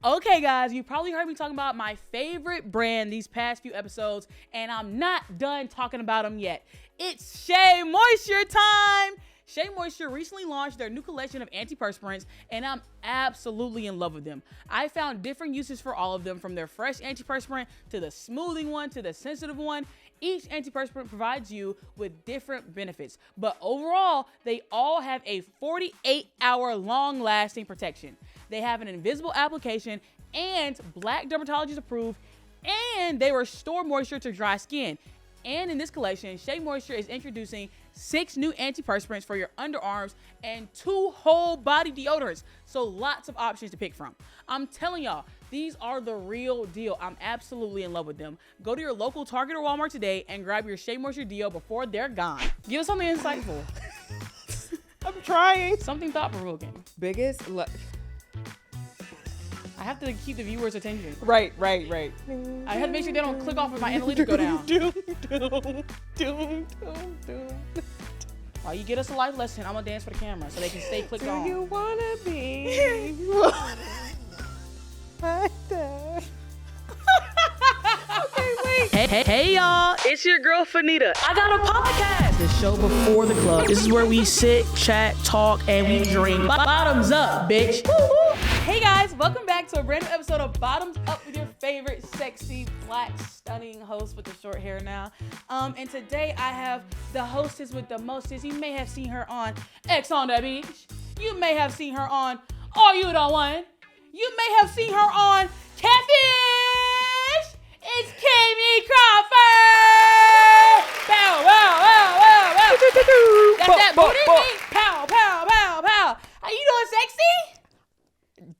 Okay, guys, you probably heard me talking about my favorite brand these past few episodes, and I'm not done talking about them yet. It's Shea Moisture time! Shea Moisture recently launched their new collection of antiperspirants, and I'm absolutely in love with them. I found different uses for all of them, from their fresh antiperspirant to the smoothing one to the sensitive one. Each antiperspirant provides you with different benefits, but overall, they all have a 48-hour long-lasting protection. They have an invisible application and Black dermatologist approved, and they restore moisture to dry skin. And in this collection, Shea Moisture is introducing 6 new antiperspirants for your underarms and 2 whole body deodorants. So lots of options to pick from. I'm telling y'all, these are the real deal. I'm absolutely in love with them. Go to your local Target or Walmart today and grab your Shea Moisture deo before they're gone. Give us something insightful. I'm trying. Something thought-provoking. I have to keep the viewers' attention. Right. I have to make sure they don't click off if my analytics go down. While you get us a life lesson, I'm gonna dance for the camera so they can stay clicked on. Do you wanna be like that? Okay, wait. Hey y'all, it's your girl Fannita. I got a podcast. The show before the club. This is where we sit, chat, talk, and we drink. Bottoms up, bitch. Woo-hoo. Hey guys, welcome back to a brand new episode of Bottoms Up with your favorite sexy, black, stunning host with the short hair now. And today I have the hostess with the mostest. You may have seen her on X on the Beach. You may have seen her on All You Don't Want. You may have seen her on Catfish. It's Kamie Crawford. Pow, pow, pow, pow, pow. That's that booty. Pow, pow, pow, pow. How you doing, sexy?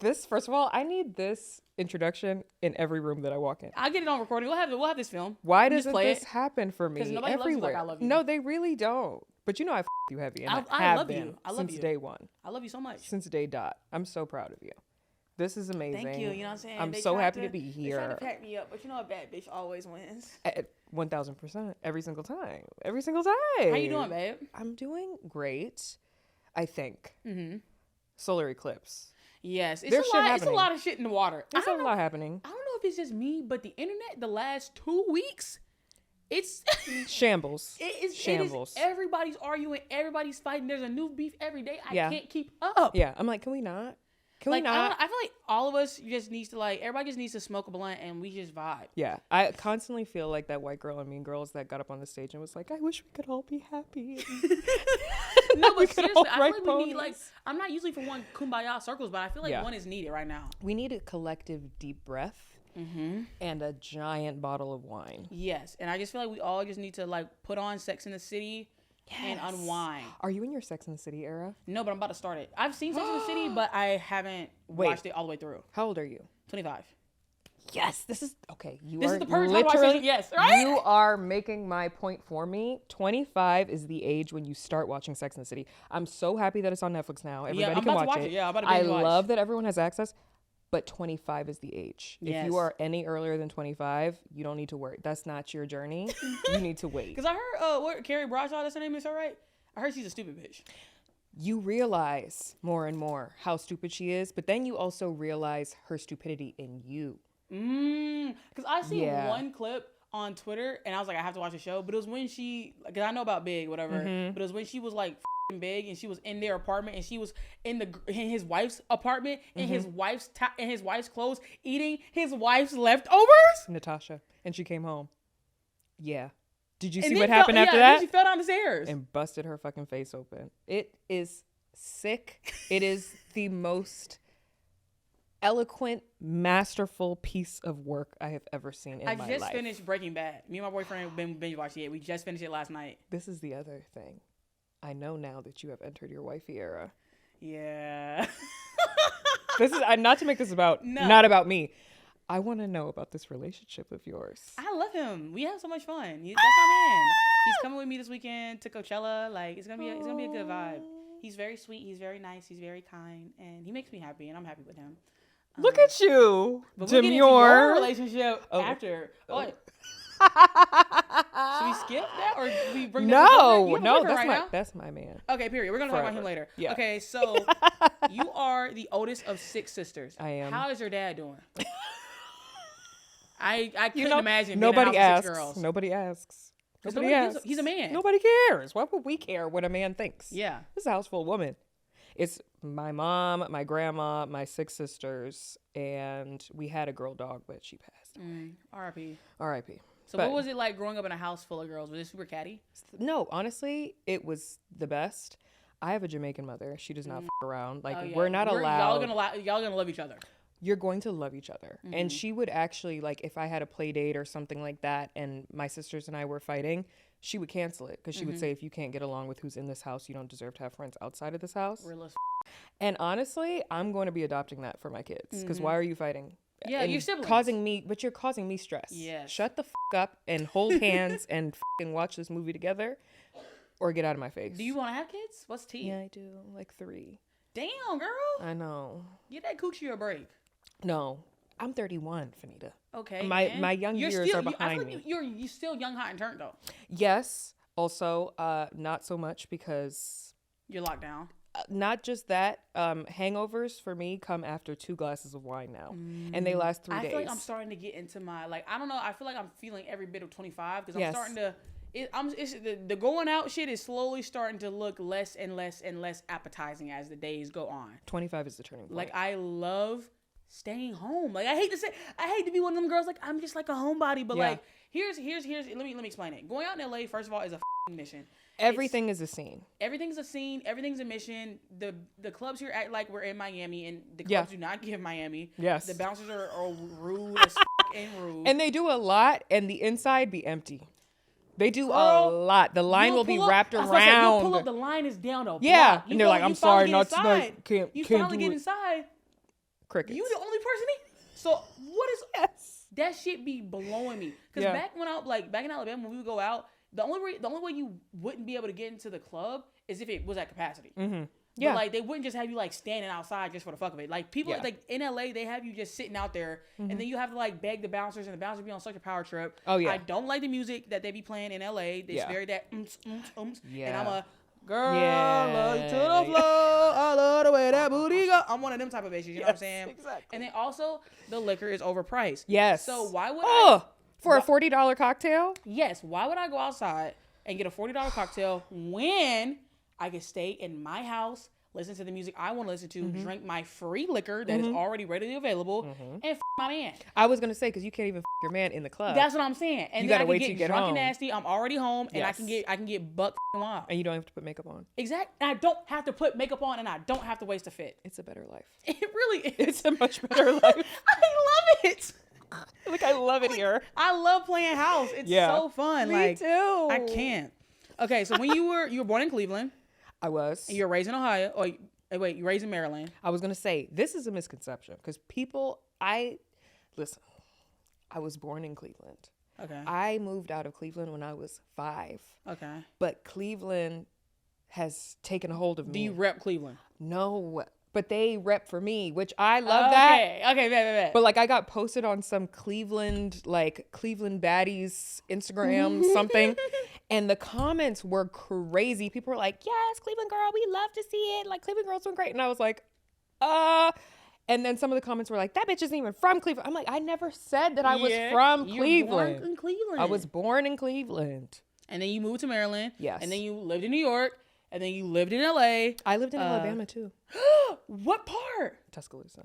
This, first of all, I need this introduction in every room that I walk in. I'll get it on recording. We'll have this film. Why doesn't this happen for me? Because nobody everywhere? loves you like I love you. No, they really don't. But you know I f you heavy, and I have love been you. I love since you. day one. I love you so much. Since day dot. I'm so proud of you. This is amazing. Thank you. You know what I'm saying? I'm so happy to be here. They try to pack me up, but you know a bad bitch always wins. At 1,000%. Every single time. Every single time. How you doing, babe? I'm doing great, I think. Mm-hmm. Solar eclipse. Yes. It's a lot of shit in the water. There's a lot happening. I don't know if it's just me, but the internet the last 2 weeks, it's shambles. It is shambles. Everybody's arguing. Everybody's fighting. There's a new beef every day. I can't keep up. Yeah. I'm like, can we not? Can we not? I feel like all of us just needs to everybody just needs to smoke a blunt and we just vibe. Yeah. I constantly feel like that white girl in Mean Girls that got up on the stage and was like, I wish we could all be happy. No, but seriously, I feel like we need I'm not usually for one kumbaya circles, but I feel like one is needed right now. We need a collective deep breath and a giant bottle of wine. Yes. And I just feel like we all just need to put on Sex in the City. Yes. And unwind. Are you in your Sex and the City era? No, but I'm about to start it. I've seen Sex and the City, but I haven't watched it all the way through. How old are you? 25. Yes, this is okay. This is the purge. Yes, right? You are making my point for me. 25 is the age when you start watching Sex and the City. I'm so happy that it's on Netflix now. Everybody can watch it. Yeah, I'm about to binge watch. Love that everyone has access. But 25 is the age. Yes. If you are any earlier than 25, you don't need to worry. That's not your journey. You need to wait. Because I heard, Carrie Bradshaw, that's her name, is her right? I heard she's a stupid bitch. You realize more and more how stupid she is, but then you also realize her stupidity in you. Because I seen one clip on Twitter, and I was like, I have to watch the show. But it was when because I know about Big, whatever. But it was when she was big, and she was in their apartment, and she was in his wife's apartment, in his wife's clothes, eating his wife's leftovers. Natasha, and she came home. Yeah. Did you see what happened after that? Then she fell down the stairs and busted her fucking face open. It is sick. It is the most eloquent, masterful piece of work I have ever seen in my life. I just finished Breaking Bad. Me and my boyfriend have been binge watching it. We just finished it last night. This is the other thing. I know now that you have entered your wifey era. Yeah. This is not to make this not about me. I want to know about this relationship of yours. I love him. We have so much fun. That's my man. He's coming with me this weekend to Coachella. It's gonna be a good vibe. He's very sweet. He's very nice. He's very kind, and he makes me happy, and I'm happy with him. Look at you, but demure. we'll get into your relationship after. Should we skip that or we bring that up? That's my man. Okay, period. We're gonna talk about him later. Yeah. Okay, so you are the oldest of 6 sisters. I am. How is your dad doing? I couldn't imagine nobody being in a house asks. with 6 girls. Nobody asks. He's a man. Nobody cares. Why would we care what a man thinks? Yeah. This is a house full of women. It's my mom, my grandma, my 6 sisters, and we had a girl dog, but she passed. R.I.P. R.I.P. So what was it like growing up in a house full of girls? Was it super catty? No, honestly, it was the best. I have a Jamaican mother. She does not f around. Like, Oh, yeah. we're not allowed. Y'all gonna love each other. You're going to love each other. And she would actually, like, if I had a play date or something like that and my sisters and I were fighting, she would cancel it because she would say, if you can't get along with who's in this house, you don't deserve to have friends outside of this house. And honestly, I'm going to be adopting that for my kids because why are you fighting? Yeah, and your siblings. You're causing me stress. Yes. Shut the up and hold hands and watch this movie together or get out of my face. Do you want to have kids? What's T? Yeah, I do. Like 3. Damn, girl. I know. Get that coochie a break. No, I'm 31, Fannita. Okay. My young years are behind me. You're still young, hot, and turned though. Yes. Also, not so much because you're locked down. Not just that. Hangovers for me come after 2 glasses of wine now, and they last 3 days. I feel like I'm starting to get into my I don't know. I feel like I'm feeling every bit of 25 because I'm starting to. The going out shit is slowly starting to look less and less and less appetizing as the days go on. 25 is the turning point. Like I love staying home. Like I hate to be one of them girls. Like I'm just like a homebody, but like here's let me explain it. Going out in LA first of all is a mission. Everything is a scene. Everything's a scene. Everything's a mission. The clubs here act like we're in Miami, and the clubs do not give Miami. Yes. The bouncers are rude as and rude. And they do a lot, and the inside be empty. They do a lot. The line will be wrapped around. You'll pull up, the line is down though. Yeah. And they're like, I'm sorry, not tonight. You finally get inside. Crickets. You the only person in. So what is that shit be blowing me? Because back in Alabama when we would go out, the only way you wouldn't be able to get into the club is if it was at capacity. Mm-hmm. Yeah. But like they wouldn't just have you like standing outside just for the fuck of it. Like people like in LA, they have you just sitting out there, and then you have to like beg the bouncers, and the bouncers be on such a power trip. Oh yeah. I don't like the music that they be playing in LA. It's very that Yeah. and I'm a girl, love you to the floor. I love the way that booty go. I'm one of them type of bitches. You know what I'm saying? Exactly. And then also the liquor is overpriced. Yes. So why would for a $40 cocktail? Yes. Why would I go outside and get a $40 cocktail when I can stay in my house, listen to the music I want to listen to, drink my free liquor that is already readily available, and my man? I was gonna say because you can't even your man in the club. That's what I'm saying. And you then gotta I can wait till you get drunk home. And nasty. I'm already home, and I can get buck wild. And you don't have to put makeup on. Exactly. And I don't have to put makeup on, and I don't have to waste a fit. It's a better life. It really is. It's a much better life. I love it. Like I love it here. I love playing house. It's so fun. Me too. I can't. Okay, so when you were born in Cleveland. I was. And you're raised in Ohio. Oh, wait, you're raised in Maryland. I was gonna say this is a misconception because listen. I was born in Cleveland. Okay. I moved out of Cleveland when I was 5. Okay. But Cleveland has taken a hold of me. Do you rep Cleveland? No, but they rep for me, which I love that. Okay, bet. But like I got posted on some Cleveland baddies Instagram something, and the comments were crazy. People were like, "Yes, Cleveland girl, we love to see it. Like Cleveland girls doing great." And I was like, And then some of the comments were like, "That bitch isn't even from Cleveland." I'm like, I never said that I was from Cleveland. Born in Cleveland. I was born in Cleveland. And then you moved to Maryland. Yes. And then you lived in New York. And then you lived in LA. I lived in Alabama too. What part? Tuscaloosa.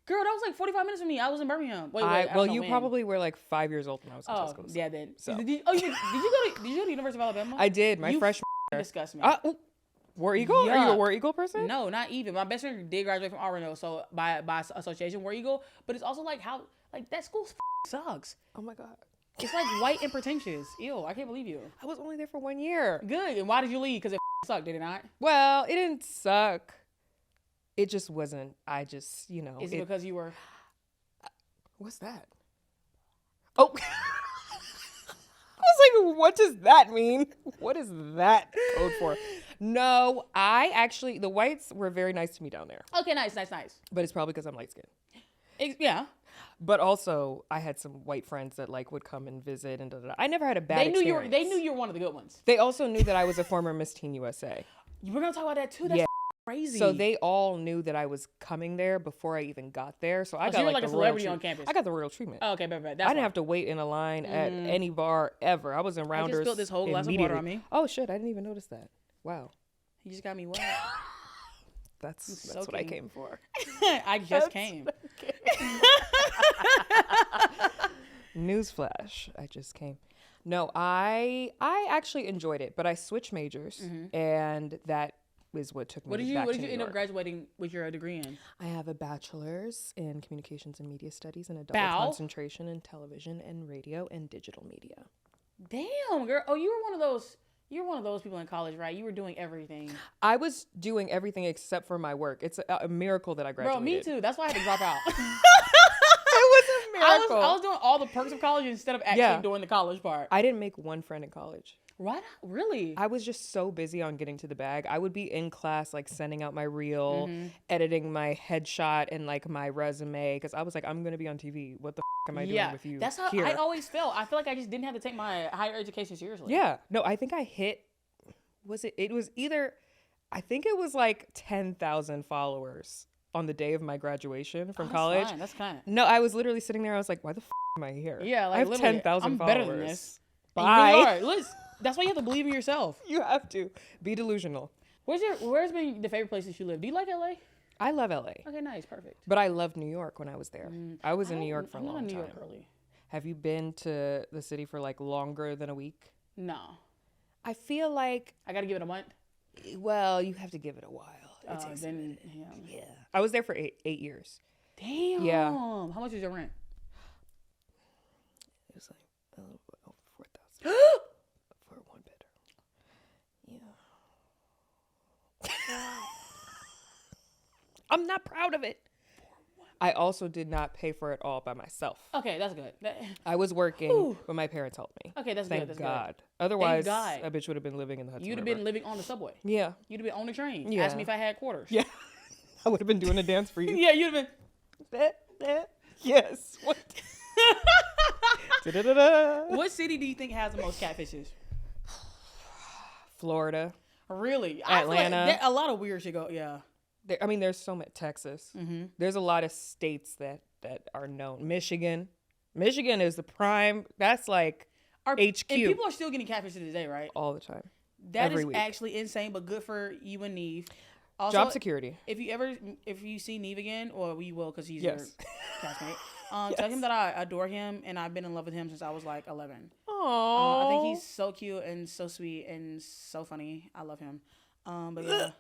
Girl, that was like 45 minutes from me. I was in Birmingham. Wait, well, you probably were like 5 years old when I was in Tuscaloosa. Yeah, then. So. Did you go to the University of Alabama? I did. My freshman year. Disgust me. War Eagle? Yeah. Are you a War Eagle person? No, not even. My best friend did graduate from RNO, so by association, War Eagle. But it's also like how that school sucks. Oh my God. It's like white and pretentious. Ew, I can't believe you. I was only there for 1 year. Good. And why did you leave? Because it sucked, did it not? Well, it didn't suck. It just wasn't. I just, Is it because you were... What's that? Oh. I was like, what does that mean? What is that code for? No, the whites were very nice to me down there. Okay, nice. But it's probably because I'm light skinned. Yeah. But also, I had some white friends that like would come and visit and I never had a bad experience. They knew you were one of the good ones. They also knew that I was a former Miss Teen USA. We're gonna talk about that too. That's crazy. So they all knew that I was coming there before I even got there. So I got you were like a celebrity on campus. I got the royal treatment. Oh, okay, but I didn't have to wait in a line at any bar ever. I was in Rounders. I just spilled this whole glass of water on me. Oh shit! I didn't even notice that. Wow. You just got me wet. That's what I came for. I just came. Newsflash, I just came. No, I actually enjoyed it, but I switched majors, and that is what took me back to What did you New end up York. graduating with your degree in? I have a bachelor's in communications and media studies and a double concentration in television and radio and digital media. Damn, girl. Oh, you were one of those people in college, right? You were doing everything. I was doing everything except for my work. It's a miracle that I graduated. Bro, me too. That's why I had to drop out. It was a miracle. I was doing all the perks of college instead of actually doing the college part. I didn't make one friend in college. What? Really? I was just so busy on getting to the bag. I would be in class, like sending out my reel, editing my headshot and like my resume. Cause I was like, I'm going to be on TV. What the am I doing with you? That's how here? I always felt. I feel like I just didn't have to take my higher education seriously. Yeah. No, I think I hit, I think it was like 10,000 followers on the day of my graduation from college. Fine. That's kind of. No, I was literally sitting there. I was like, why the am I here? Yeah. Like I have 10,000 I'm followers. better than this. Bye. That's why you have to believe in yourself. You have to be delusional. Where's been the favorite places you live? Do you like LA? I love LA. Okay, nice, perfect. But I loved New York when I was there. I was in New York for a long time. I'm not a New York girly. Have you been to the city for like longer than a week? No. I feel like I gotta give it a month. Well, you have to give it a while. Yeah. I was there for eight years. Damn. Yeah. How much was your rent? It was like a little bit over 4,000 for one bedroom. Yeah. I'm not proud of it. I also did not pay for it all by myself. Okay, that's good. I was working, but my parents helped me. Okay, that's Thank good. That's God. good. Otherwise, Thank God. a bitch would have been living in the Hudson You'd have River. been living on the subway. Yeah. You'd have been on the train. Yeah. Ask me if I had quarters. Yeah. I would have been doing a dance for you. Yeah, you'd have been. Yes. What? What city do you think has the most catfishes? Florida. Really? Atlanta. I feel like a lot of weird shit go. Yeah. There's so much. Texas. There's a lot of states that are known. Michigan is the prime. That's like HQ. And people are still getting catfished to this day, right? All the time. That Every is week. actually insane, but good for you and Neve. Also, Job security. If you see Neve again, or we will, because he's your classmate. Yes. Tell him that I adore him and I've been in love with him since I was like 11. Aww. I think he's so cute and so sweet and so funny. I love him. But yeah,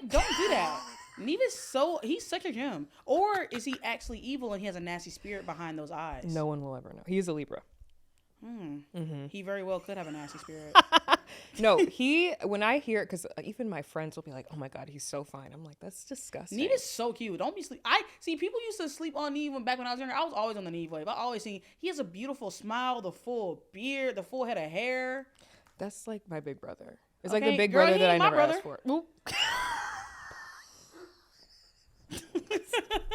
don't do that. Neve is he's such a gem. Or is he actually evil and he has a nasty spirit behind those eyes? No one will ever know. He's a Libra. He very well could have a nasty spirit. No, when I hear it, because even my friends will be like, oh my God, he's so fine. I'm like, that's disgusting. Neve is so cute. Don't be sleep. I see people used to sleep on Neve back when I was younger. I was always on the Neve wave. I always seen he has a beautiful smile, the full beard, the full head of hair. That's like my big brother. It's like the big brother that I never asked for.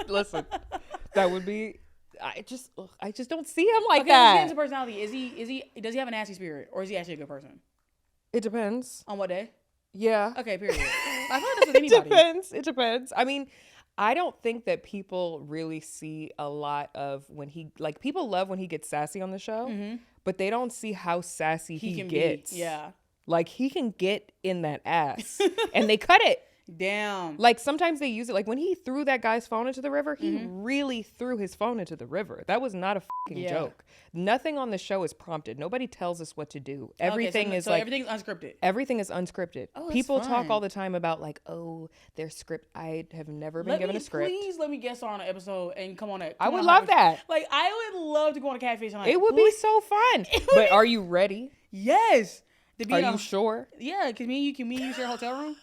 Listen, that would be. I just don't see him like that. Let's get into personality. Does he have a nasty spirit, or is he actually a good person? It depends. On what day? Yeah. Okay, period. I feel like that's with anybody. It depends. I mean, I don't think that people really see a lot of people love when he gets sassy on the show, but they don't see how sassy he gets. Yeah. Like he can get in that ass and they cut it. Damn. Like sometimes they use it. Like when he threw that guy's phone into the river, he really threw his phone into the river. That was not a fucking joke. Nothing on the show is prompted. Nobody tells us what to do. Everything is everything's unscripted. Everything is unscripted. Oh, that's people fun. talk all the time about like, oh, their script. I have never been given a script. Please let me guest star on an episode and come on. I would love that. Like I would love to go on a Catfish hunt. It would be so fun. But are you ready? Yes. Are you sure? Yeah. Can me and you share a hotel room?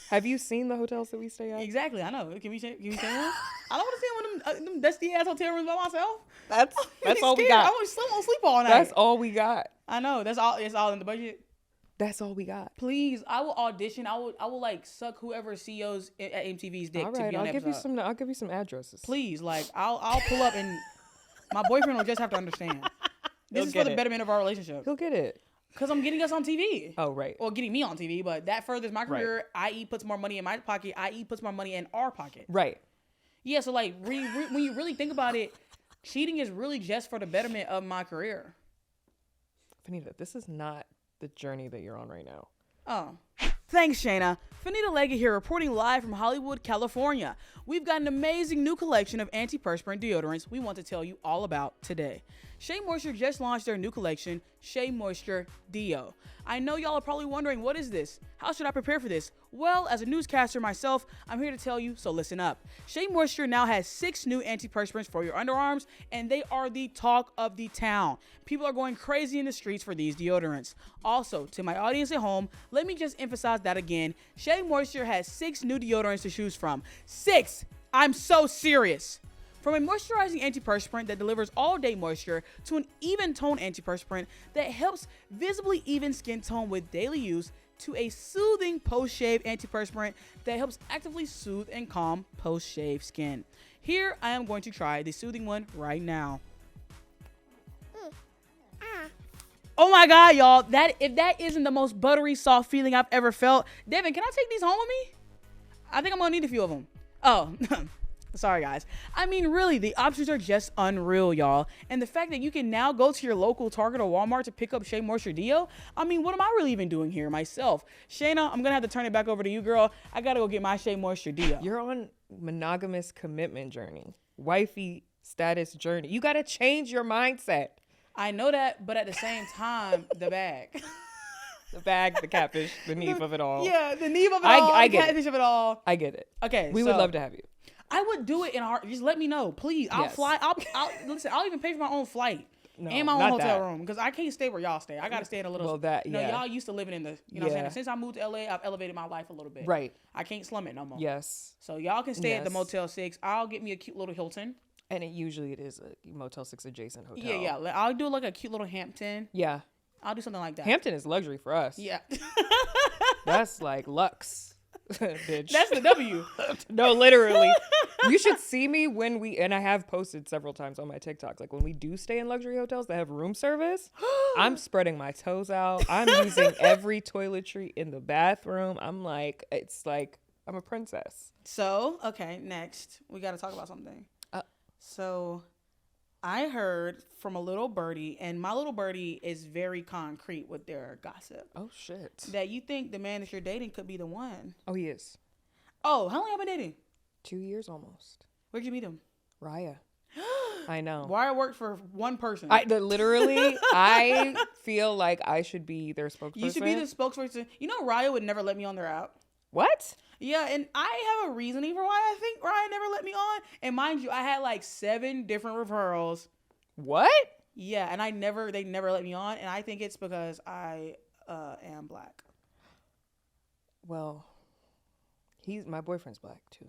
Have you seen the hotels that we stay at? Exactly, I know. Can we stay one? I don't want to stay in one of them dusty ass hotel rooms by myself. That's all we got. I won't sleep all night. That's all we got. I know. That's all. It's all in the budget. That's all we got. Please, I will audition. I will like suck whoever CEOs at MTV's dick All to right, be on I'll the give you episode. I'll give you some addresses. Please, like I'll pull up and my boyfriend will just have to understand. This is for the betterment of our relationship. He'll get it. Because I'm getting us on TV. Oh, right. Or getting me on TV, but that furthers my career, i.e. puts more money in my pocket, i.e. puts more money in our pocket. Right. Yeah, so like when you really think about it, cheating is really just for the betterment of my career. Fannita, this is not the journey that you're on right now. Oh. Thanks, Shayna. Fannita Leggett here, reporting live from Hollywood, California. We've got an amazing new collection of antiperspirant deodorants we want to tell you all about today. Shea Moisture just launched their new collection, Shea Moisture Deo. I know y'all are probably wondering, what is this? How should I prepare for this? Well, as a newscaster myself, I'm here to tell you, so listen up. Shea Moisture now has 6 new antiperspirants for your underarms, and they are the talk of the town. People are going crazy in the streets for these deodorants. Also, to my audience at home, let me just emphasize that again. Shea Moisture has 6 new deodorants to choose from. 6! I'm so serious. From a moisturizing antiperspirant that delivers all-day moisture to an even tone antiperspirant that helps visibly even skin tone with daily use, to a soothing post-shave antiperspirant that helps actively soothe and calm post-shave skin. Here, I am going to try the soothing one right now. Oh my God, y'all. If that isn't the most buttery, soft feeling I've ever felt. Devin, can I take these home with me? I think I'm gonna need a few of them. Oh, sorry guys. I mean, really, the options are just unreal, y'all. And the fact that you can now go to your local Target or Walmart to pick up Shea Moisture Deo, I mean, what am I really even doing here myself? Shayna, I'm gonna have to turn it back over to you, girl. I gotta go get my Shea Moisture Deo. You're on monogamous commitment journey, wifey status journey. You gotta change your mindset. I know that, but at the same time, the bag. The bag, the catfish, the Neve of it all. Yeah, the Neve of it all, I the get catfish of it all. I get it. Okay, we would love to have you. I would do it in a heart. Just let me know, please. I'll fly. Listen. I'll even pay for my own flight and my own hotel room because I can't stay where y'all stay. I gotta stay in a little. Well, y'all used to living in the. You know what I'm saying? Since I moved to LA, I've elevated my life a little bit. Right. I can't slum it no more. Yes. So y'all can stay at the Motel 6. I'll get me a cute little Hilton. And it is a Motel 6 adjacent hotel. Yeah. I'll do like a cute little Hampton. Yeah. I'll do something like that. Hampton is luxury for us. Yeah. That's like luxe, bitch. That's the W. No, literally. You should see me when and I have posted several times on my TikTok, like when we do stay in luxury hotels that have room service, I'm spreading my toes out. I'm using every toiletry in the bathroom. It's like I'm a princess. So, okay, next. We got to talk about something. So I heard from a little birdie, and my little birdie is very concrete with their gossip. Oh, shit. That you think the man that you're dating could be the one. Oh, he is. Oh, how long have you been dating? 2 years almost. Where'd you meet him? Raya. I know. Raya worked for one person. Literally, I feel like I should be their spokesperson. You should be the spokesperson. You know, Raya would never let me on their app. What? Yeah, and I have a reasoning for why I think Ryan never let me on. And mind you, I had like 7 different referrals. What? Yeah, and they never let me on. And I think it's because I am black. Well, my boyfriend's black too.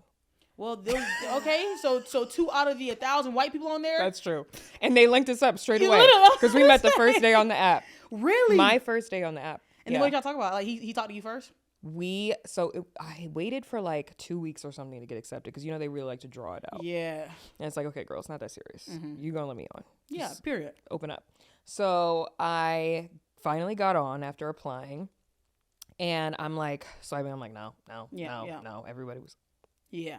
Well, okay, so 2 out of the 1,000 white people on there. That's true. And they linked us up straight away because we met the first day on the app. Really? My first day on the app. And then what did y'all talk about? Like he talked to you first? I waited for like 2 weeks or something to get accepted because they really like to draw it out. Yeah. And it's like, okay, girl, it's not that serious. You gonna let me on? Yeah. Just period. open up. So I finally got on after applying, and I'm like, no. Everybody was. Yeah.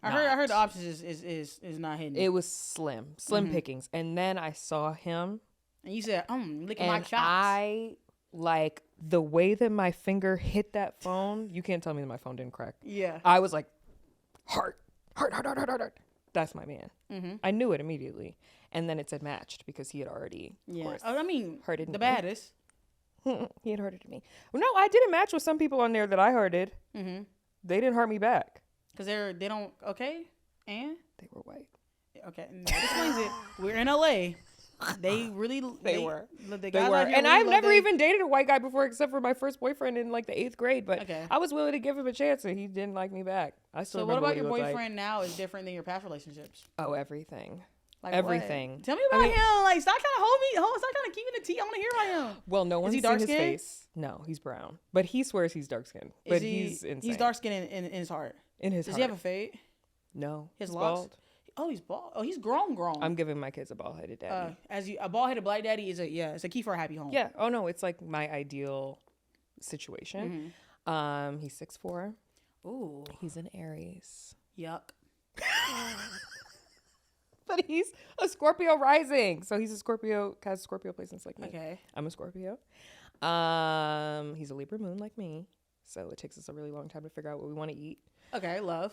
I heard the options is not hidden. It was slim pickings, and then I saw him, and you said, licking my chops. Like the way that my finger hit that phone, you can't tell me that my phone didn't crack. Yeah. I was like, heart. That's my man. Mm-hmm. I knew it immediately. And then it said matched because he had already, of course, hearted the baddest. He had hearted me. Well, no, I didn't match with some people on there that I hearted. Mm-hmm. They didn't heart me back. Because they don't, okay? And? They were white. Okay. No, that explains it. We're in LA. They really they were. And I've never even dated a white guy before except for my first boyfriend in like the 8th grade, but I was willing to give him a chance and he didn't like me back. So what about your boyfriend now is different than your past relationships? Oh, everything. Like everything. What? Tell me about him. Like, stop trying to hold me. Stop trying to keep me the tea. I want to hear about him. Well, no one's he seen his dark-skinned? face. No, he's brown. But he swears he's dark skinned. But he's insane. He's dark skinned in his heart. In his heart. Does he have a fade? No. His he's locks? bald. Oh, he's bald. Oh, he's grown. I'm giving my kids a bald-headed daddy. A bald-headed black daddy is it's a key for a happy home. Yeah. Oh no, it's like my ideal situation. Mm-hmm. He's 6'4". Ooh. He's an Aries. Yuck. But he's a Scorpio rising. So he's a Scorpio, has Scorpio placements like me. Okay. I'm a Scorpio. He's a Libra moon like me. So it takes us a really long time to figure out what we want to eat. Okay, love.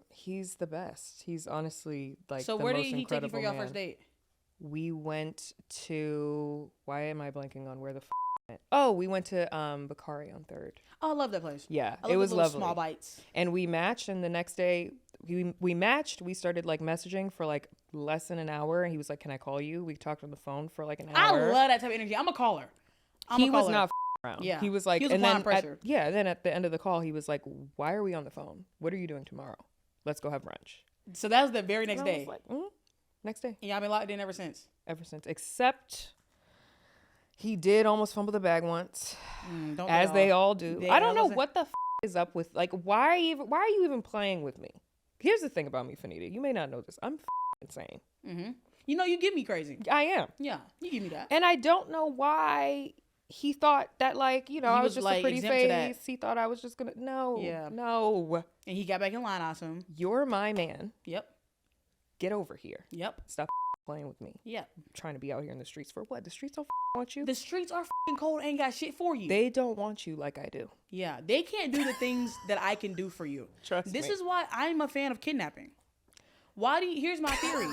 He's the best. He's honestly like so the where most did he take you for your man. first date? We went to, why am I blanking on where the went? Oh, we went to Bakari on 3rd. Oh, I love that place. Yeah, I love it was lovely. Small bites. And we matched, and the next day we matched. We started like messaging for like less than an hour, and he was like, "Can I call you?" We talked on the phone for like an hour. I love that type of energy. I'm a caller. He was not around. Yeah, he was like, he was and then pressure. then at the end of the call, he was like, "Why are we on the phone? What are you doing tomorrow? Let's go have brunch." So that was the very next day. I was like, next day. And y'all been locked in ever since. Ever since, except he did almost fumble the bag once, as they all do. I don't know what the is up with, like, why are you even playing with me? Here's the thing about me, Fannita. You may not know this. I'm insane. Mm-hmm. You know, you get me crazy. I am. Yeah, you give me that. And I don't know why he thought that, like, you know, I was just like, a pretty face. He thought I was just gonna no. And he got back in line. Awesome. You're my man. Yep. Get over here. Yep. Stop playing with me. Yep. I'm trying to be out here in the streets for what? The streets don't want you. The streets are cold. Ain't got shit for you. They don't want you like I do. Yeah, they can't do the things that I can do for you. Trust me. This is why I'm a fan of kidnapping. Here's my theory.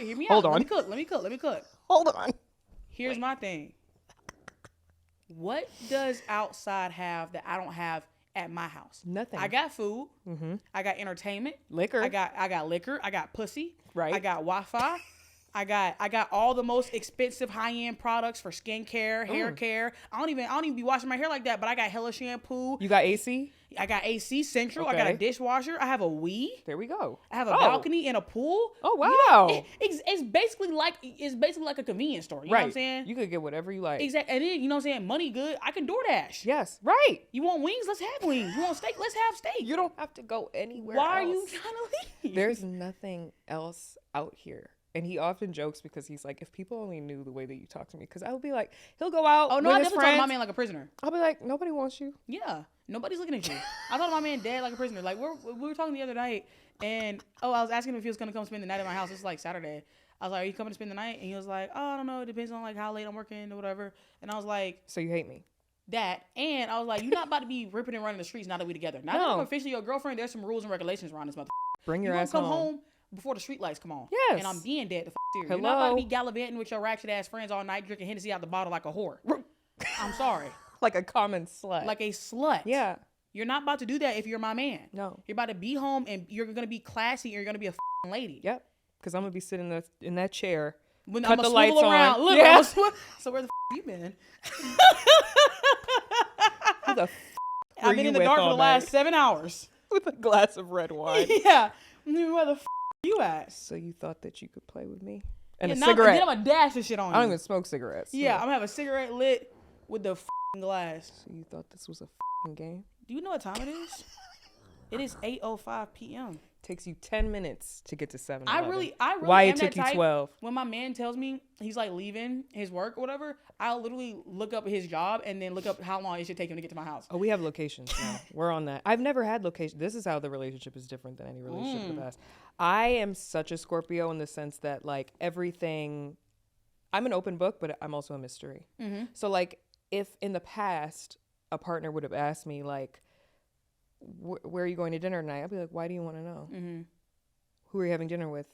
Hear me Hold out. on. Let me cook. Hold on. Here's my thing. What does outside have that I don't have at my house? Nothing. I got food. Mm-hmm. I got entertainment. Liquor. I got liquor. I got pussy. Right. I got Wi-Fi. I got all the most expensive high-end products for skincare, hair care. I don't even be washing my hair like that, but I got hella shampoo. You got AC? I got AC Central. Okay. I got a dishwasher. I have a Wii. There we go. I have a balcony and a pool. Oh wow! You know, it's basically like a convenience store. You know what I'm saying? You could get whatever you like. Exactly. And then, you know what I'm saying? Money good. I can DoorDash. Yes. Right. You want wings? Let's have wings. You want steak? Let's have steak. You don't have to go anywhere. Why else. are you trying to leave? There's nothing else out here. And he often jokes because he's like, if people only knew the way that you talk to me, because I would be like, he'll go out. Oh no, with I his definitely friends. talk to my man like a prisoner. I'll be like, nobody wants you. Yeah, nobody's looking at you. I thought my man dead like a prisoner. Like we were talking the other night, and I was asking him if he was gonna come spend the night at my house. It's like Saturday. I was like, are you coming to spend the night? And he was like, oh, I don't know. It depends on like how late I'm working or whatever. And I was like, so you hate me? That, and I was like, you're not about to be ripping and running the streets now that we together. Now that I'm officially your girlfriend, there's some rules and regulations around this mother. Bring your ass come home before the street lights come on. Yes. And I'm being dead the serious. Hello. You're not about to be gallivanting with your ratchet ass friends all night drinking Hennessy out the bottle like a whore. I'm sorry. Like a common slut. Like a slut. Yeah. You're not about to do that if you're my man. No. You're about to be home and you're going to be classy and you're going to be a lady. Yep. Because I'm going to be sitting in that chair. When cut I'm the lights around. on. Look, yeah. So where the you been? Who the I've been in the dark for the last 7 hours. With a glass of red wine. Yeah. Where the you at? So you thought that you could play with me? And yeah, a cigarette. Then I'm going to dash this shit on you. I don't even smoke cigarettes. So. Yeah, I'm going to have a cigarette lit with the glass. So you thought this was a game? Do you know what time it is? It is 8:05 p.m. Takes you 10 minutes to get to 7. I really Why am it took that you type. 12? When my man tells me he's like leaving his work or whatever, I'll literally look up his job and then look up how long it should take him to get to my house. Oh, we have locations now. We're on that. I've never had location. This is how the relationship is different than any relationship in the past. I am such a Scorpio in the sense that like everything, I'm an open book, but I'm also a mystery. Mm-hmm. So like if in the past a partner would have asked me like, where are you going to dinner tonight? I'd be like, why do you want to know? Mm-hmm. Who are you having dinner with?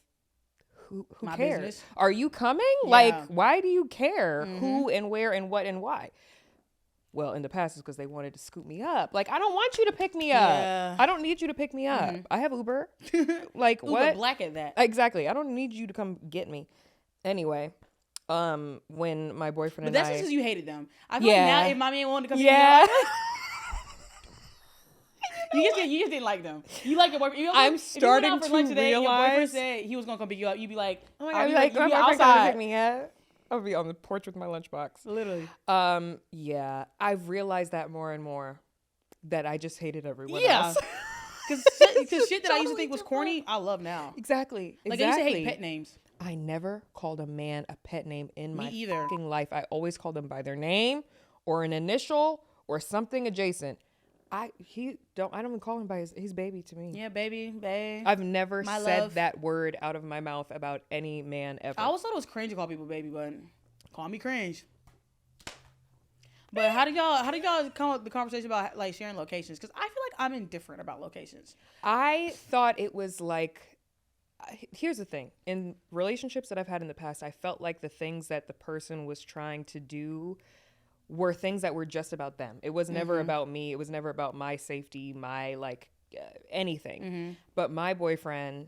Who My cares? business. Are you coming? Yeah. Like, why do you care? Who and where and what and why? Well, in the past, it's because they wanted to scoop me up. Like, I don't want you to pick me up. Yeah. I don't need you to pick me up. I have Uber. Like, Uber what? Black at that. Exactly. I don't need you to come get me. Anyway, when my boyfriend But and that's I... just because you hated them. I feel like now if my man wanted to come yeah. You just didn't like them. You like your boyfriend. I'm if you went out starting for lunch to today, and your boyfriend realize. said he was gonna come pick you up. You'd be like, Oh my I'll God, be like, you'd be my boyfriend coming to pick outside. me up. I'll be on the porch with my lunchbox. Literally. Yeah, I've realized that more and more, that I just hated everyone Yeah. else. Because shit that I used to Totally think was corny, I love now. Exactly. Like I used to hate pet names. I never called a man a pet name in my either. fucking life. I always called them by their name or an initial or something adjacent. I don't even call him by his baby to me. Yeah, baby, babe. I've never My said love. that word out of my mouth about any man ever. I always thought it was cringe to call people baby, but call me cringe. But how did y'all come up with the conversation about like sharing locations? Because I feel like I'm indifferent about locations. I thought it was like, here's the thing. In relationships that I've had in the past, I felt like the things that the person was trying to do were things that were just about them. It was never about me. It was never about my safety, my anything. But my boyfriend,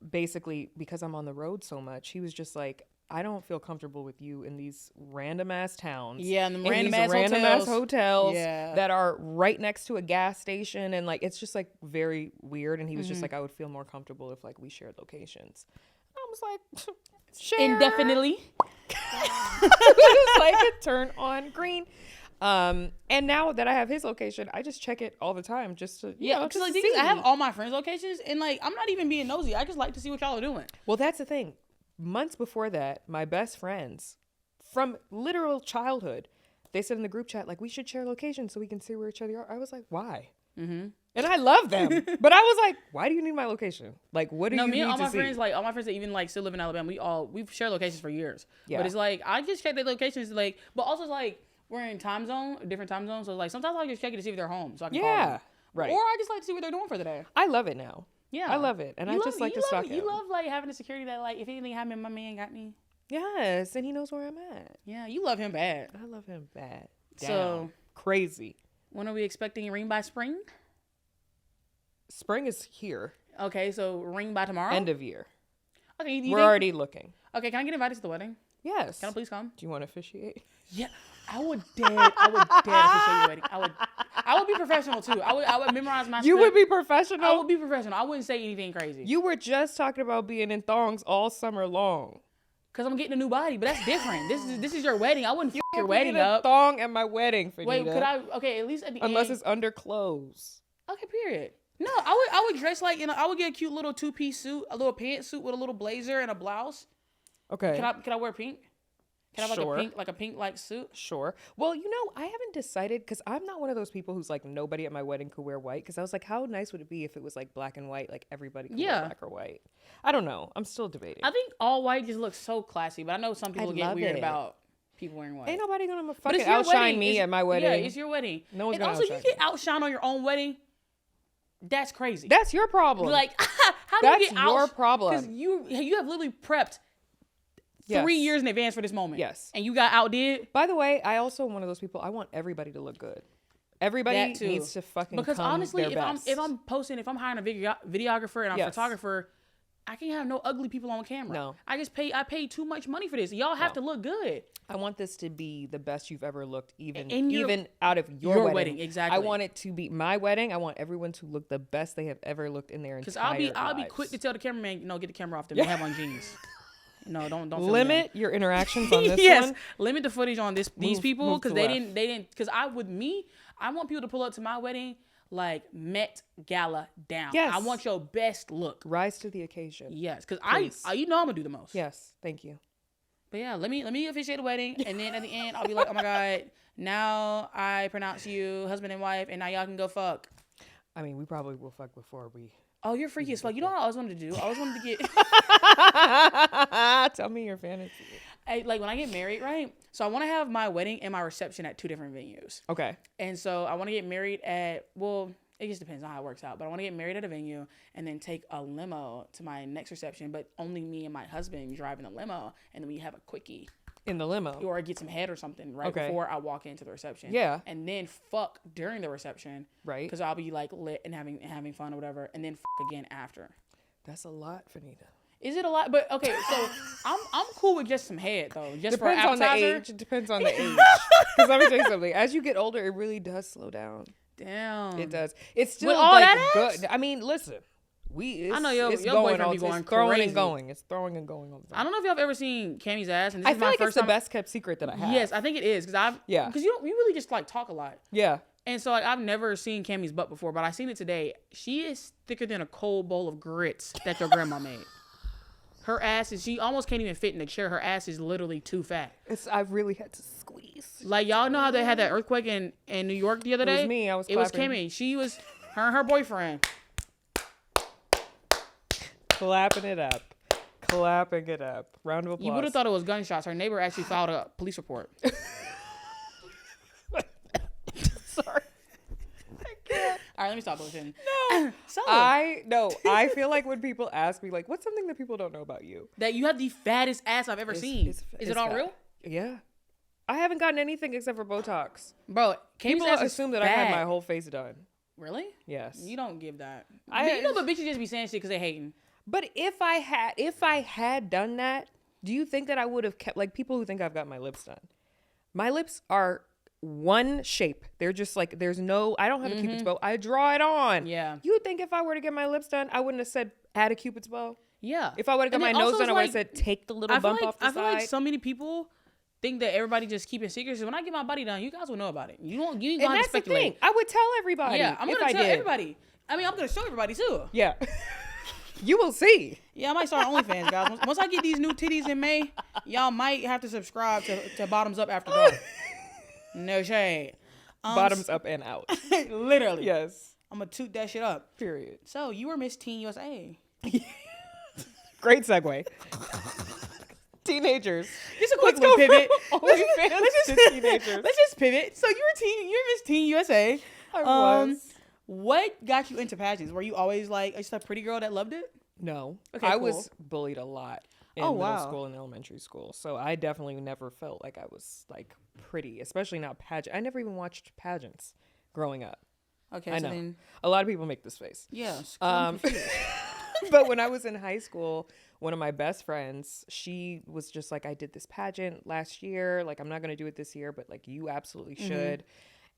basically, because I'm on the road so much, he was just like, I don't feel comfortable with you in these random ass towns. Yeah, and the random ass hotels that are right next to a gas station, and like it's just like very weird. And he was just like, I would feel more comfortable if like we shared locations. I was like, share Indefinitely. it was like a turn on green. And now that I have his location, I just check it all the time just to Because like I have all my friends' locations, and like I'm not even being nosy. I just like to see what y'all are doing. Well, that's the thing. Months before that, my best friends from literal childhood, they said in the group chat, like, we should share locations so we can see where each other are. I was like, why? And I love them. But I was like, why do you need my location? Like, what do you need to see? No, me and all my friends, like all my friends that even like still live in Alabama, we've shared locations for years. Yeah. But it's like, I just check their locations, like, but also it's like, we're in different time zones. So like, sometimes I just check it to see if they're home so I can call them. Right. Or I just like to see what they're doing for the day. I love it now. Yeah. I love it. And I just like to stalk him. You love like having the security that like, if anything happened, my man got me. Yes. And he knows where I'm at. Yeah. You love him bad. I love him bad. So crazy. When are we expecting ring by spring? Spring is here. Okay. So ring by tomorrow? End of year. Okay. We're already looking. Okay. Can I get invited to the wedding? Yes. Can I please come? Do you want to officiate? Yeah. I would dare to show you wedding. I would be professional too. I would memorize my script. You would be professional? I would be professional. I wouldn't say anything crazy. You were just talking about being in thongs all summer long. Cause I'm getting a new body, but that's different. This is your wedding. I wouldn't your wedding a up. Thong at my wedding, Fannita. Wait, could I? Okay, at least at the Unless end. it's under clothes. Okay, period. No, I would dress like I would get a cute little 2-piece suit, a little pantsuit with a little blazer and a blouse. Okay. Can I wear pink? Can I have like a pink suit? Sure. Well, I haven't decided because I'm not one of those people who's like nobody at my wedding could wear white. Because I was like, how nice would it be if it was like black and white, like everybody could wear black or white? I don't know. I'm still debating. I think all white just looks so classy, but I know some people get weird about people wearing white. Ain't nobody gonna fucking outshine me at my wedding. Yeah, it's your wedding. No one's and gonna also, outshine you get outshine on your own wedding. That's crazy. That's your problem. Like, how do you get That's your problem. Because you have literally prepped 3 years in advance for this moment. Yes. And you got outdid. By the way, I also am one of those people. I want everybody to look good. Everybody needs to fucking because come honestly, their best. if I'm hiring a videographer and I'm a photographer, I can't have no ugly people on camera. No. I paid too much money for this. Y'all have to look good. I want this to be the best you've ever looked, even out of your wedding. Exactly. I want it to be my wedding. I want everyone to look the best they have ever looked in their entire lives. Because I'll be quick to tell the cameraman, get the camera off them. They have on jeans. No, don't limit your interactions on this yes, one. Limit the footage on these people because they didn't. Because I want people to pull up to my wedding like Met Gala down. Yes, I want your best look. Rise to the occasion. Yes, because I'm gonna do the most. Yes, thank you. But yeah, let me officiate the wedding, and then at the end I'll be like, oh my god, now I pronounce you husband and wife, and now y'all can go fuck. I mean, we probably will fuck before we. Oh, you're freaky as fuck. You know what I always wanted to do? I always wanted to get. Tell me your fantasy. Like when I get married, right? So I want to have my wedding and my reception at 2 different venues. Okay. And so I want to get married at, well, it just depends on how it works out. But I want to get married at a venue and then take a limo to my next reception. But only me and my husband driving the limo, and then we have a quickie. In the limo. Or get some head or something before I walk into the reception. Yeah. And then fuck during the reception. Right. Because I'll be like lit and having fun or whatever. And then fuck again after. That's a lot, Fannita. Is it a lot? But okay, so I'm cool with just some head though. Just depends for appetizer. On the age. It depends on the age. Because let me tell you something. As you get older, it really does slow down. Damn. It does. It's still all like that good. I mean, listen. I know your it's boyfriend all, be going it's throwing crazy. and going. It's throwing and going all the time. I don't know if y'all have ever seen Kamie's ass, and this I is feel my like first it's the time. best kept secret that I have. Yes, I think it is because because you really just like talk a lot, Yeah. and so like I've never seen Kamie's butt before, but I seen it today. She is thicker than a cold bowl of grits that your grandma made. Her ass is, she almost can't even fit in the chair. Her ass is literally too fat. I really had to squeeze. Like, y'all know how they had that earthquake in New York the other day? It was me. I was It was clapping. Kamie. She was, her and her boyfriend. Clapping it up. Clapping it up. Round of applause. You would have thought it was gunshots. Her neighbor actually filed a police report. Sorry. All right, let me stop bullshitting. No. So, I feel like when people ask me, like, what's something that people don't know about you? that you have the fattest ass I've ever seen. Is it all fat. real? Yeah. I haven't gotten anything except for Botox. Bro, People Kamie's ass assume is that I had fat. my whole face done. Really? Yes. You don't give that. I- You know, but bitches just be saying shit because they hating. But if I had done that, do you think that I would have kept, like, people who think I've got my lips done? My lips are one shape. They're just like, there's no, I don't have a Cupid's bow. I draw it on. Yeah. You would think if I were to get my lips done, I wouldn't have said add a Cupid's bow? Yeah. If I would have got And my it nose also done, is I would have like- said take the little bump off the I feel side. like so many people think that everybody just keep it secret. So when I get my body done, you guys will know about it. You ain't And gonna have to that's the speculate. thing. I would tell everybody. Yeah, I'm if gonna I tell did. everybody. I mean, I'm gonna show everybody too. Yeah. You will see. Yeah, I might start OnlyFans, guys. Once I get these new titties in May, y'all might have to subscribe to Bottoms Up After Dark. No shade. Bottoms up and out. Literally. Yes. I'm gonna toot that shit up. Period. So you were Miss Teen USA. Great segue. Teenagers. Just a quick Let's go little pivot. from OnlyFans to teenagers. Let's just pivot. So you're Miss Teen USA. I was. What got you into pageants? Were you always like just a pretty girl that loved it? No. Okay, I cool. was bullied a lot in Oh, middle wow. school and elementary school. So I definitely never felt like I was like pretty, especially not pageant. I never even watched pageants growing up. Okay, I so know. then A lot of people make this face. yeah. But when I was in high school, one of my best friends, she was just like, I did this pageant last year. Like, I'm not going to do it this year, but like, you absolutely should.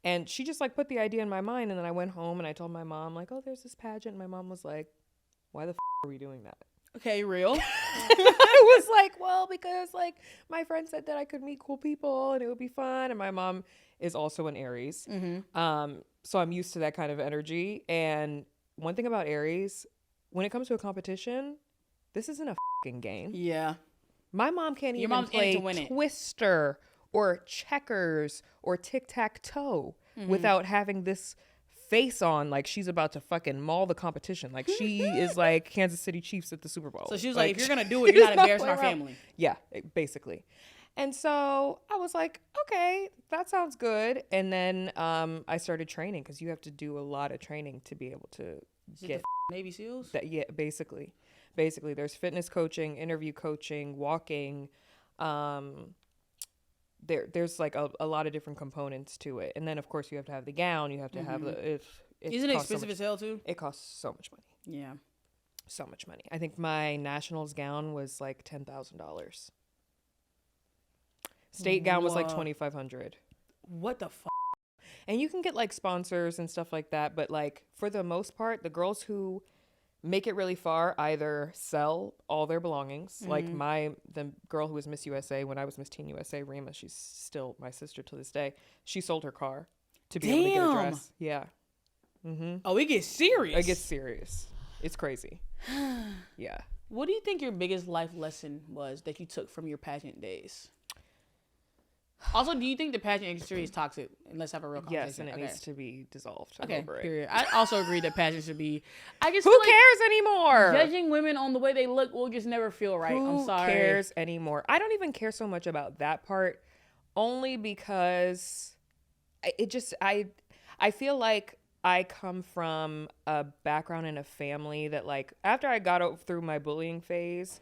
And she just like put the idea in my mind. And then I went home and I told my mom, like, oh, there's this pageant. And my mom was like, why the are we doing that? Okay, real. I was like, well, because like my friend said that I could meet cool people and it would be fun. And my mom is also an Aries. So I'm used to that kind of energy. And one thing about Aries, when it comes to a competition, this isn't a fucking game. Yeah. My mom can't Your even mom's in it play to win it. Twister or checkers or tic-tac-toe without having this face on like she's about to fucking maul the competition. Like she is like Kansas City Chiefs at the Super Bowl. So she was like, if you're gonna do it, you're not embarrassing our play around. family. Yeah, basically. And so I was like, okay, that sounds good. And then I started training because you have to do a lot of training to be able to get Navy SEALs. that. Yeah, basically there's fitness coaching, interview coaching, walking. There's like a lot of different components to it. And then of course you have to have the gown. You have to have the Isn't it expensive as hell too? It costs so much money. Yeah. So much money. I think my nationals gown was like $10,000. State gown was like Whoa. $2,500. What the fuck? And you can get like sponsors and stuff like that, but like for the most part, the girls who make it really far either sell all their belongings. Like the girl who was Miss USA when I was Miss Teen USA, Rima, she's still my sister to this day. She sold her car to be able to get a dress. Yeah. Oh, it gets serious. It gets serious. It's crazy. Yeah. What do you think your biggest life lesson was that you took from your pageant days? Also, do you think the pageant industry is toxic? And let's have a real conversation. Yes, and it needs to be dissolved. I'm Okay, over it. period. I also agree that pageant should be. I just Who feel like cares anymore? judging women on the way they look will just never feel right. Who I'm sorry. cares anymore? I don't even care so much about that part, only because I feel like I come from a background in a family that like after I got through my bullying phase,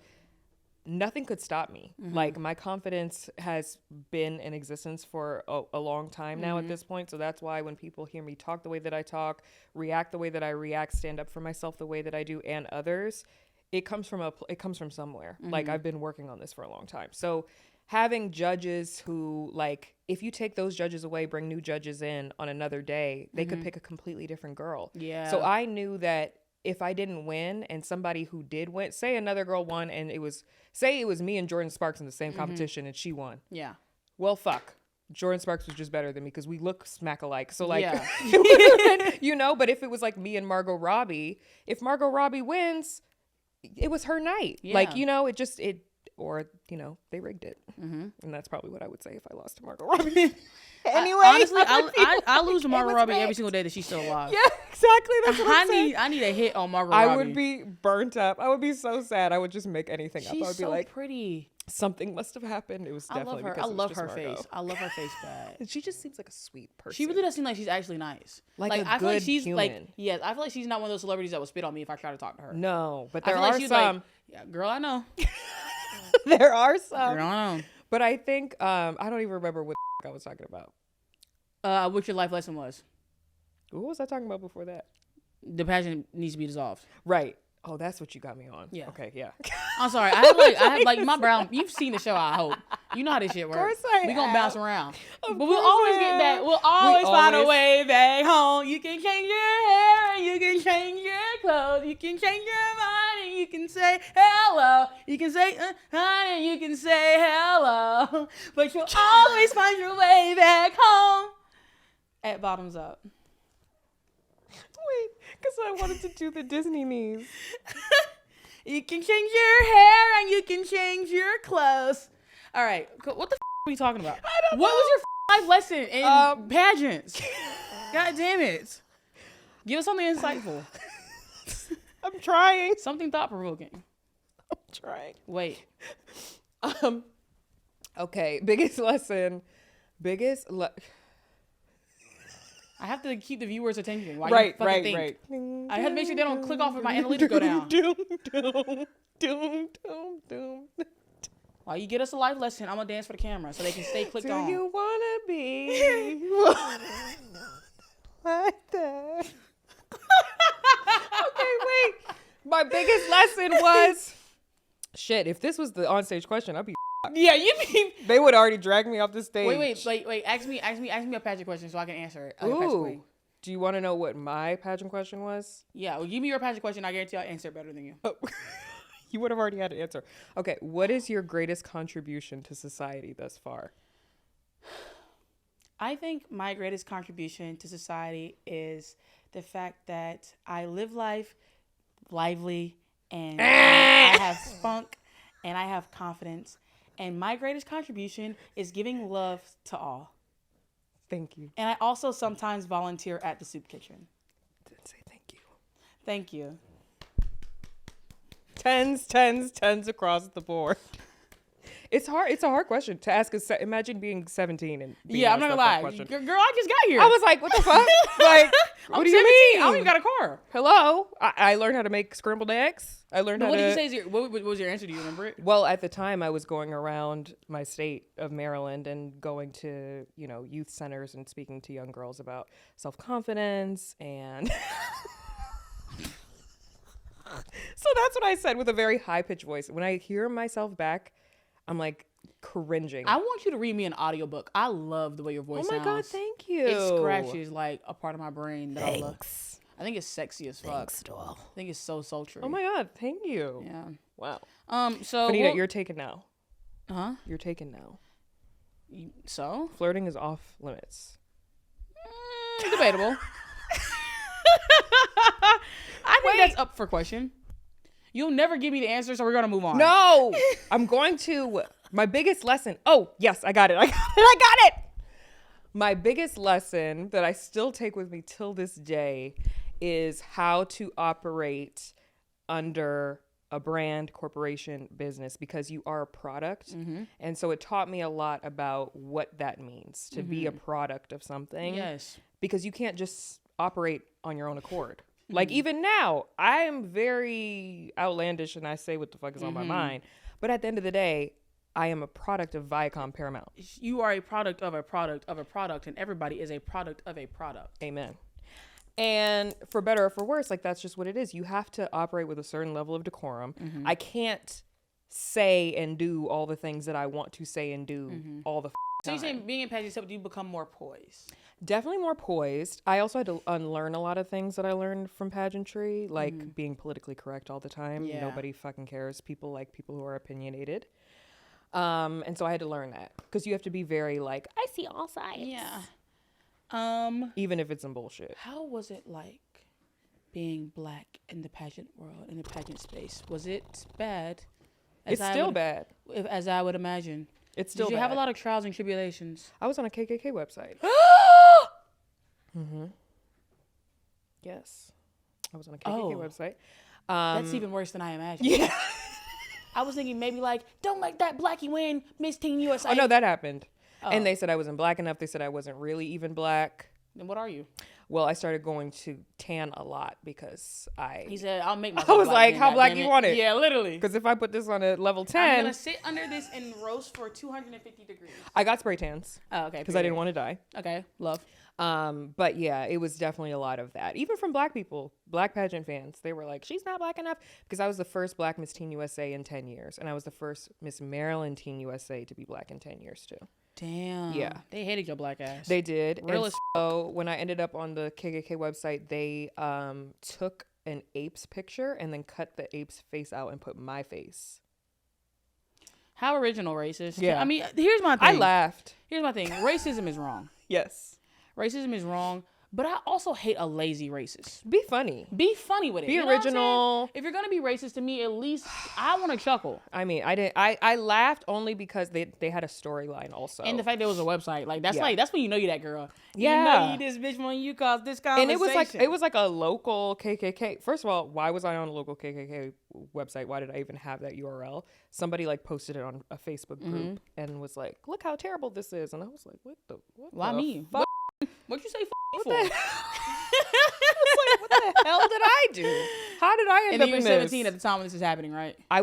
nothing could stop me. Like my confidence has been in existence for a long time now at this point. So that's why when people hear me talk the way that I talk, react the way that I react, stand up for myself the way that I do and others, it comes from somewhere. Like I've been working on this for a long time. So having judges who, like, if you take those judges away, bring new judges in on another day, they could pick a completely different girl. Yeah. So I knew that if I didn't win and somebody who did win, say another girl won and it was me and Jordan Sparks in the same competition and she won. Yeah. Well, fuck. Jordan Sparks was just better than me because we look smack alike. So, like, Yeah. you know, but if it was like me and Margot Robbie, if Margot Robbie wins, it was her night. Yeah. Like, you know, or, you know, they rigged it. And that's probably what I would say if I lost to Margot Robbie. Anyway. Honestly, I lose to Margot Robbie every single day that she's still alive. Yeah, exactly. That's what I'm saying. I need a hit on Margot Robbie. I would be burnt up. I would be so sad. I would just make anything up. I would She's be so like, pretty. something must have happened. It was definitely because I it was love just her Margot. face. I love her face bad. And she just seems like a sweet person. She really does seem like she's actually nice. Like a I feel like good she's like, human. yes, I feel like she's not one of those celebrities that would spit on me if I try to talk to her. No, but I there feel like are she's some. like, yeah, girl, I know. There are some. Girl, I know. But I think I don't even remember what I was talking about. What your life lesson was? What was I talking about before that? The pageant needs to be dissolved. Right. Oh, that's what you got me on. Yeah. Okay. Yeah. I'm sorry. I have like my brown. You've seen the show. I hope you know how this shit works. Of course I We gonna have. bounce around, Of but we'll course always I get have. back. We'll always find a always- way back home. You can change your hair, and you can change your clothes. You can change your mind, and you can say hello. You can say hi, and you can say hello. But you'll always find your way back home. At bottoms up. Wait, because I wanted to do the Disney knees. You can change your hair and you can change your clothes. All right. What the are we talking about? What was your life lesson in pageants? God damn it. Give us something insightful. I'm trying. Something thought-provoking. I'm trying. Wait. Okay. Biggest lesson. I have to keep the viewers' attention while Right. you fucking think. I have to make sure they don't click off if my analytics go down. Doom. While you get us a life lesson, I'm going to dance for the camera so they can stay clicked Do on. you want to be like that? Okay, wait. My biggest lesson was, shit, if this was the onstage question, I'd be Yeah, you mean... they would already drag me off the stage. Wait. Ask me a pageant question so I can answer it. Ooh. Do you want to know what my pageant question was? Yeah, well, give me your pageant question. I guarantee I'll answer it better than you. Oh. You would have already had an answer. Okay, what is your greatest contribution to society thus far? I think my greatest contribution to society is the fact that I live life lively and I have spunk and I have confidence. And my greatest contribution is giving love to all. Thank you. And I also sometimes volunteer at the soup kitchen. Didn't say thank you. Thank you. Tens across the board. It's hard. It's a hard question to ask. Imagine being 17 and being I'm not gonna lie. question. Girl, I just got here. I was like, what the fuck? Like, what do you 17. mean? I don't even got a car. Hello? I learned how to make scrambled eggs. I learned how What to... did you say? What was your answer? Do you remember it? Well, at the time, I was going around my state of Maryland and going to, youth centers and speaking to young girls about self-confidence and... So that's what I said with a very high-pitched voice. When I hear myself back, I'm like cringing. I want you to read me an audiobook. I love the way your voice sounds. Oh my God, thank you. It scratches like a part of my brain that I love. I think it's sexy as fuck. Thanks, doll. I think it's so sultry. Oh my God, thank you. Yeah. Wow. So Fannita, you're taken now. Huh? You're taken now. So? Flirting is off limits. Debatable. I think that's up for question. You'll never give me the answer, so we're gonna move on. No, I'm going to. My biggest lesson. Oh, yes, I got it. I got it. My biggest lesson that I still take with me till this day is how to operate under a brand, corporation, business, because you are a product. Mm-hmm. And so it taught me a lot about what that means to be a product of something. Yes. Because you can't just operate on your own accord. Like, even now, I am very outlandish and I say what the fuck is on my mind. But at the end of the day, I am a product of Viacom Paramount. You are a product of a product of a product, and everybody is a product of a product. Amen. And for better or for worse, like, that's just what it is. You have to operate with a certain level of decorum. I can't say and do all the things that I want to say and do all the So you're time. saying being in pageants helped you become more poised? Definitely more poised. I also had to unlearn a lot of things that I learned from pageantry, like being politically correct all the time. Yeah. Nobody fucking cares. People like people who are opinionated. And so I had to learn that because you have to be very like, I see all sides. Yeah. Even if it's some bullshit. How was it like being black in the pageant world, in the pageant space? Was it bad? It's still bad. As I would imagine. It's still Did you bad. have a lot of trials and tribulations? I was on a KKK website. Yes. I was on a KKK website. That's even worse than I imagined. Yeah. I was thinking maybe like, don't let that blackie win Miss Teen USA. Oh, no, that happened. Oh. And they said I wasn't black enough. They said I wasn't really even black. Then what are you? Well, I started going to tan a lot because He said, I'll make myself I was black like, then, how black goddammit. you want it? Yeah, literally. Because if I put this on a level I'm 10, going to sit under this and roast for 250 degrees. I got spray tans Oh, okay. because I didn't want to die. Okay, love. But yeah, it was definitely a lot of that. Even from black people, black pageant fans, they were like, she's not black enough. Because I was the first black Miss Teen USA in 10 years. And I was the first Miss Maryland Teen USA to be black in 10 years too. Damn. Yeah. They hated your black ass. They did. Real And as so when I ended up on the KKK website, they took an ape's picture and then cut the ape's face out and put my face. How original, racist. Yeah. I mean, here's my thing. I laughed. Here's my thing. Racism is wrong. Yes. Racism is wrong. But I also hate a lazy racist. Be funny. Be funny with it. Be You know what I'm original. saying? If you're gonna be racist to me, at least I want to chuckle. I mean, I laughed only because they had a storyline also. And the fact there was a website, like that's Yeah. that's when you know you that girl. Yeah. You know you this bitch when you cause this conversation. And it was like a local KKK. First of all, why was I on a local KKK website? Why did I even have that URL? Somebody like posted it on a Facebook group and was like, "Look how terrible this is," and I was like, "What Why the me? fuck? What'd you say What for? the what the hell did I do? How did I end And up then you were in 17 this? at the time when this is happening, right? I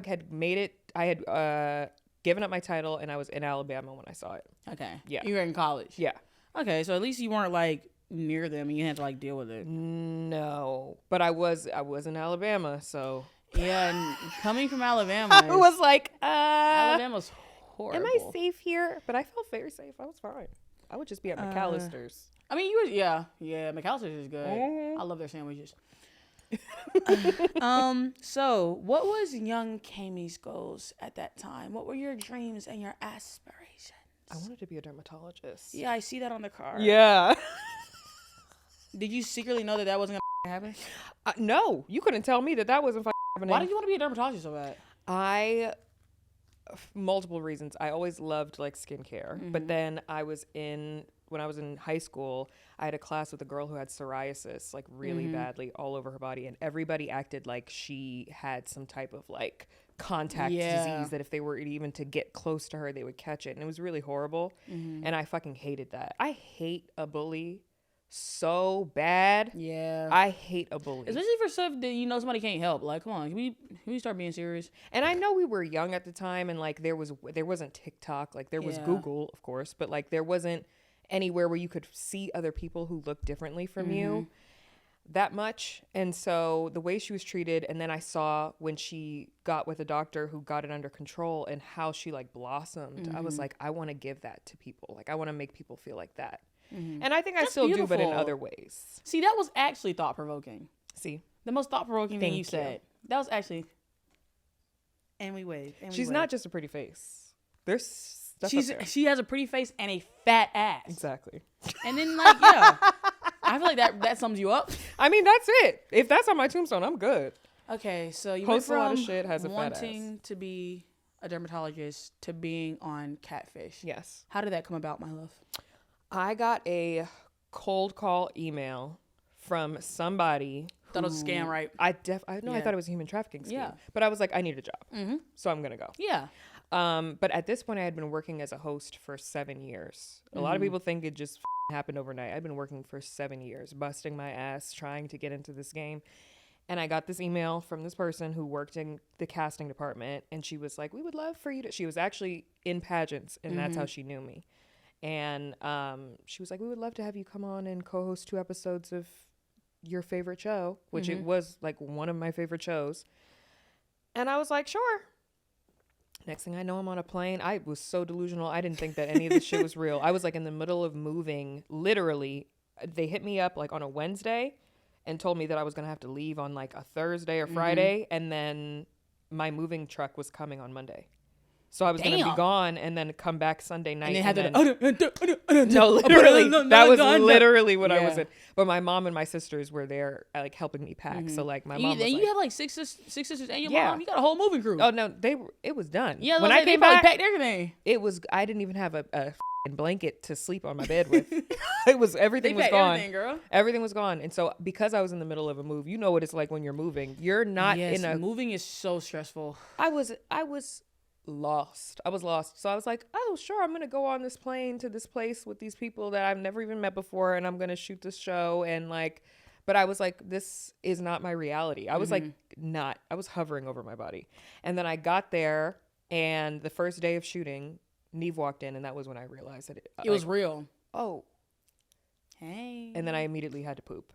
had made it. I had given up my title, and I was in Alabama when I saw it. Okay. Yeah. You were in college. Yeah. Okay, so at least you weren't like near them and you had to like deal with it. No, but I was in Alabama, so Yeah, and coming from Alabama, I was like, Alabama's horrible. am I safe here? But I felt very safe. I was fine. I would just be at McAllister's. I mean, you were, yeah, McAllister's is good. Mhm. I love their sandwiches. So what was young Kamie's goals at that time? What were your dreams and your aspirations? I wanted to be a dermatologist. Yeah, I see that on the card. Yeah. Did you secretly know that wasn't gonna happen? No, you couldn't tell me that wasn't happening. Why did you want to be a dermatologist so bad? Multiple reasons. I always loved like skincare, but then when I was in high school, I had a class with a girl who had psoriasis, like really badly all over her body. And everybody acted like she had some type of like contact disease that if they were even to get close to her, they would catch it. And it was really horrible. And I fucking hated that. I hate a bully so bad. Yeah. I hate a bully. Especially for stuff that you know somebody can't help. Like, come on, can we start being serious? And I know we were young at the time and like there wasn't TikTok, like there was Google, of course, but like there wasn't anywhere where you could see other people who looked differently from you that much. And so the way she was treated, and then I saw when she got with a doctor who got it under control and how she like blossomed. I was like, I want to give that to people. Like I want to make people feel like that. And I think I still do, but in other ways. See, that was actually thought-provoking. See? The most thought-provoking thing you Thank you. said. That was actually... And we wave. She's not just a pretty face. There's stuff up there. She has a pretty face and a fat ass. Exactly. And then like, yeah. I feel like that sums you up. I mean, that's it. If that's on my tombstone, I'm good. Okay, so you Posts went a lot from of shit, has a fat ass. wanting to be a dermatologist to being on Catfish. Yes. How did that come about, my love? I got a cold call email from somebody. Thought it was a scam, right? I thought it was a human trafficking scheme. Yeah. But I was like, I need a job. So I'm going to go. Yeah. But at this point, I had been working as a host for 7 years. A lot of people think it just happened overnight. I've been working for 7 years, busting my ass, trying to get into this game. And I got this email from this person who worked in the casting department. And she was like, we would love for you to... She was actually in pageants, and that's how she knew me. And she was like, we would love to have you come on and co-host 2 episodes of your favorite show, which it was like one of my favorite shows. And I was like, sure. Next thing I know, I'm on a plane. I was so delusional. I didn't think that any of this shit was real. I was like in the middle of moving. Literally, they hit me up like on a Wednesday and told me that I was going to have to leave on like a Thursday or Friday. And then my moving truck was coming on Monday. So I was going to be gone and then come back Sunday night. And they had no, literally, that was literally what I was in. But my mom and my sisters were there, like helping me pack. So like my mom was you like, have like six sisters and your mom. You got a whole moving crew. Oh no, it was done. Yeah, when I came back, back, packed everything. It was. I didn't even have a blanket to sleep on my bed with. Everything was gone. Everything, girl. Everything was gone. And so because I was in the middle of a move, you know what it's like when you're moving. You're not in a moving is so stressful. I was lost. I was lost. So I was like, oh, sure, I'm going to go on this plane to this place with these people that I've never even met before. And I'm going to shoot this show. And like, but I was like, this is not my reality. I was like, I was hovering over my body. And then I got there and the first day of shooting, Neve walked in and that was when I realized that it was real. Oh. Hey. And then I immediately had to poop.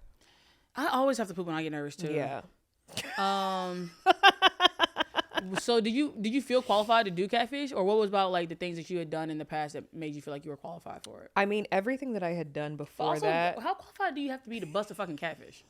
I always have to poop when I get nervous too. Yeah. So did you feel qualified to do Catfish, or what was about like the things that you had done in the past that made you feel like you were qualified for it? I mean, everything that I had done before also, that. How qualified do you have to be to bust a fucking catfish?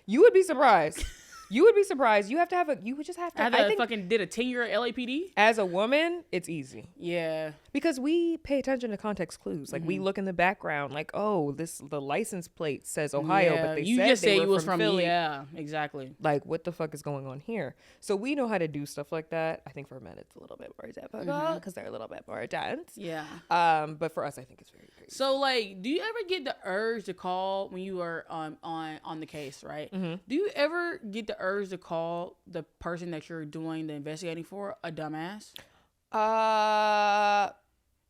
You would be surprised. You would be surprised. You have to have you would just have to. I fucking did a 10-year LAPD. As a woman, it's easy. Yeah. Because we pay attention to context clues. Like we look in the background, like, oh, the license plate says Ohio, but they said you was from Philly. Yeah, exactly. Like, what the fuck is going on here? So we know how to do stuff like that. I think for men it's a little bit more difficult because they're a little bit more dense. Yeah. But for us, I think it's very crazy. So like, do you ever get the urge to call when you are on the case, right? Do you ever get the urge to call the person that you're doing the investigating for a dumbass?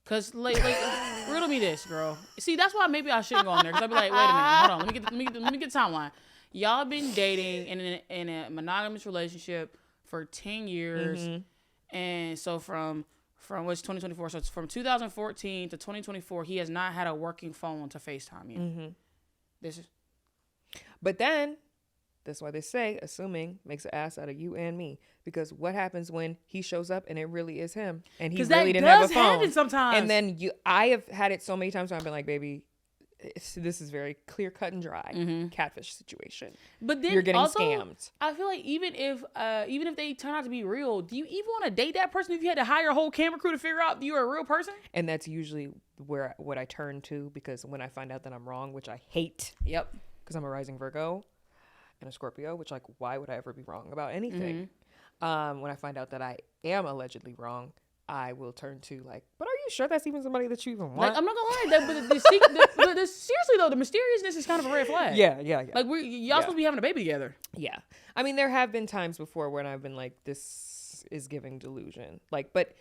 Cause like riddle me this, girl. See, that's why maybe I shouldn't go on there. Cause I'd be like, wait a minute, hold on, let me get the timeline. Y'all been dating in a monogamous relationship for 10 years, and so from what's 2024, so it's from 2014 to 2024, he has not had a working phone to FaceTime you. This is, but then. That's why they say assuming makes an ass out of you and me. Because what happens when he shows up and it really is him and he really didn't have a phone? Because that does happen sometimes. And then I have had it so many times where I've been like, baby, this is very clear cut and dry catfish situation. But then you're getting also, scammed. I feel like even if they turn out to be real, do you even want to date that person if you had to hire a whole camera crew to figure out you're a real person? And that's usually what I turn to, because when I find out that I'm wrong, which I hate. Yep. Because I'm a rising Virgo and a Scorpio, which like, why would I ever be wrong about anything? When I find out that I am allegedly wrong, I will turn to like, but are you sure that's even somebody that you even want? Like, I'm not gonna lie, but seriously though, the mysteriousness is kind of a red flag. Yeah. Like y'all supposed to be having a baby together. Yeah. I mean, there have been times before when I've been like, this is giving delusion. Like, but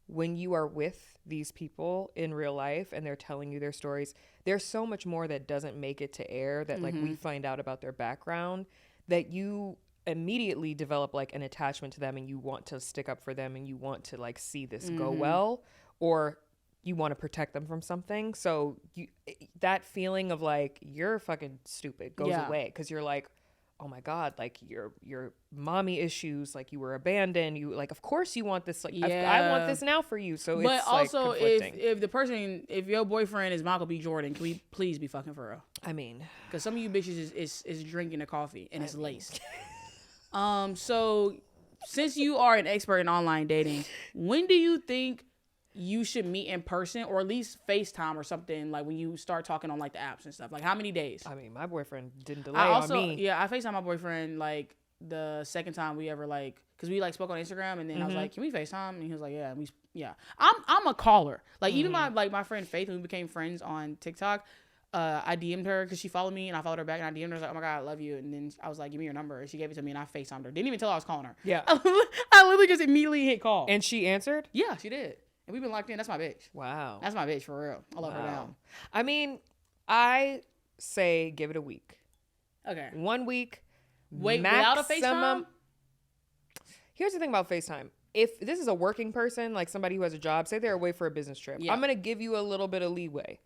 when you are with these people in real life and they're telling you their stories, there's so much more that doesn't make it to air that like we find out about their background, that you immediately develop like an attachment to them and you want to stick up for them and you want to like see this go well, or you want to protect them from something. So that feeling of like you're fucking stupid goes away, because you're like, oh my God, like your mommy issues, like you were abandoned, you like, of course you want this, like I want this now for you. So but it's also like if your boyfriend is Michael B. Jordan, can we please be fucking for real? I mean, because some of you bitches is drinking the coffee and it's laced. So since you are an expert in online dating, when do you think you should meet in person, or at least FaceTime or something, like when you start talking on like the apps and stuff? Like how many days? I mean, my boyfriend didn't delay on me. Yeah, I FaceTime my boyfriend like the second time we ever like, because we like spoke on Instagram, and then I was like, can we FaceTime? And he was like, yeah. I'm a caller. Like even my friend Faith, when we became friends on TikTok, I DM'd her because she followed me, and I followed her back, and I DM'd her. I was like, oh my God, I love you. And then I was like, give me your number. And she gave it to me, and I FaceTimed her. Didn't even tell her I was calling her. Yeah. I literally just immediately hit call. And she answered? Yeah, she did. And we've been locked in. That's my bitch. Wow. That's my bitch for real. I love her down. I mean, I say give it a week. Okay. 1 week. Wait, without a FaceTime? Here's the thing about FaceTime. If this is a working person, like somebody who has a job, say they're away for a business trip, I'm going to give you a little bit of leeway.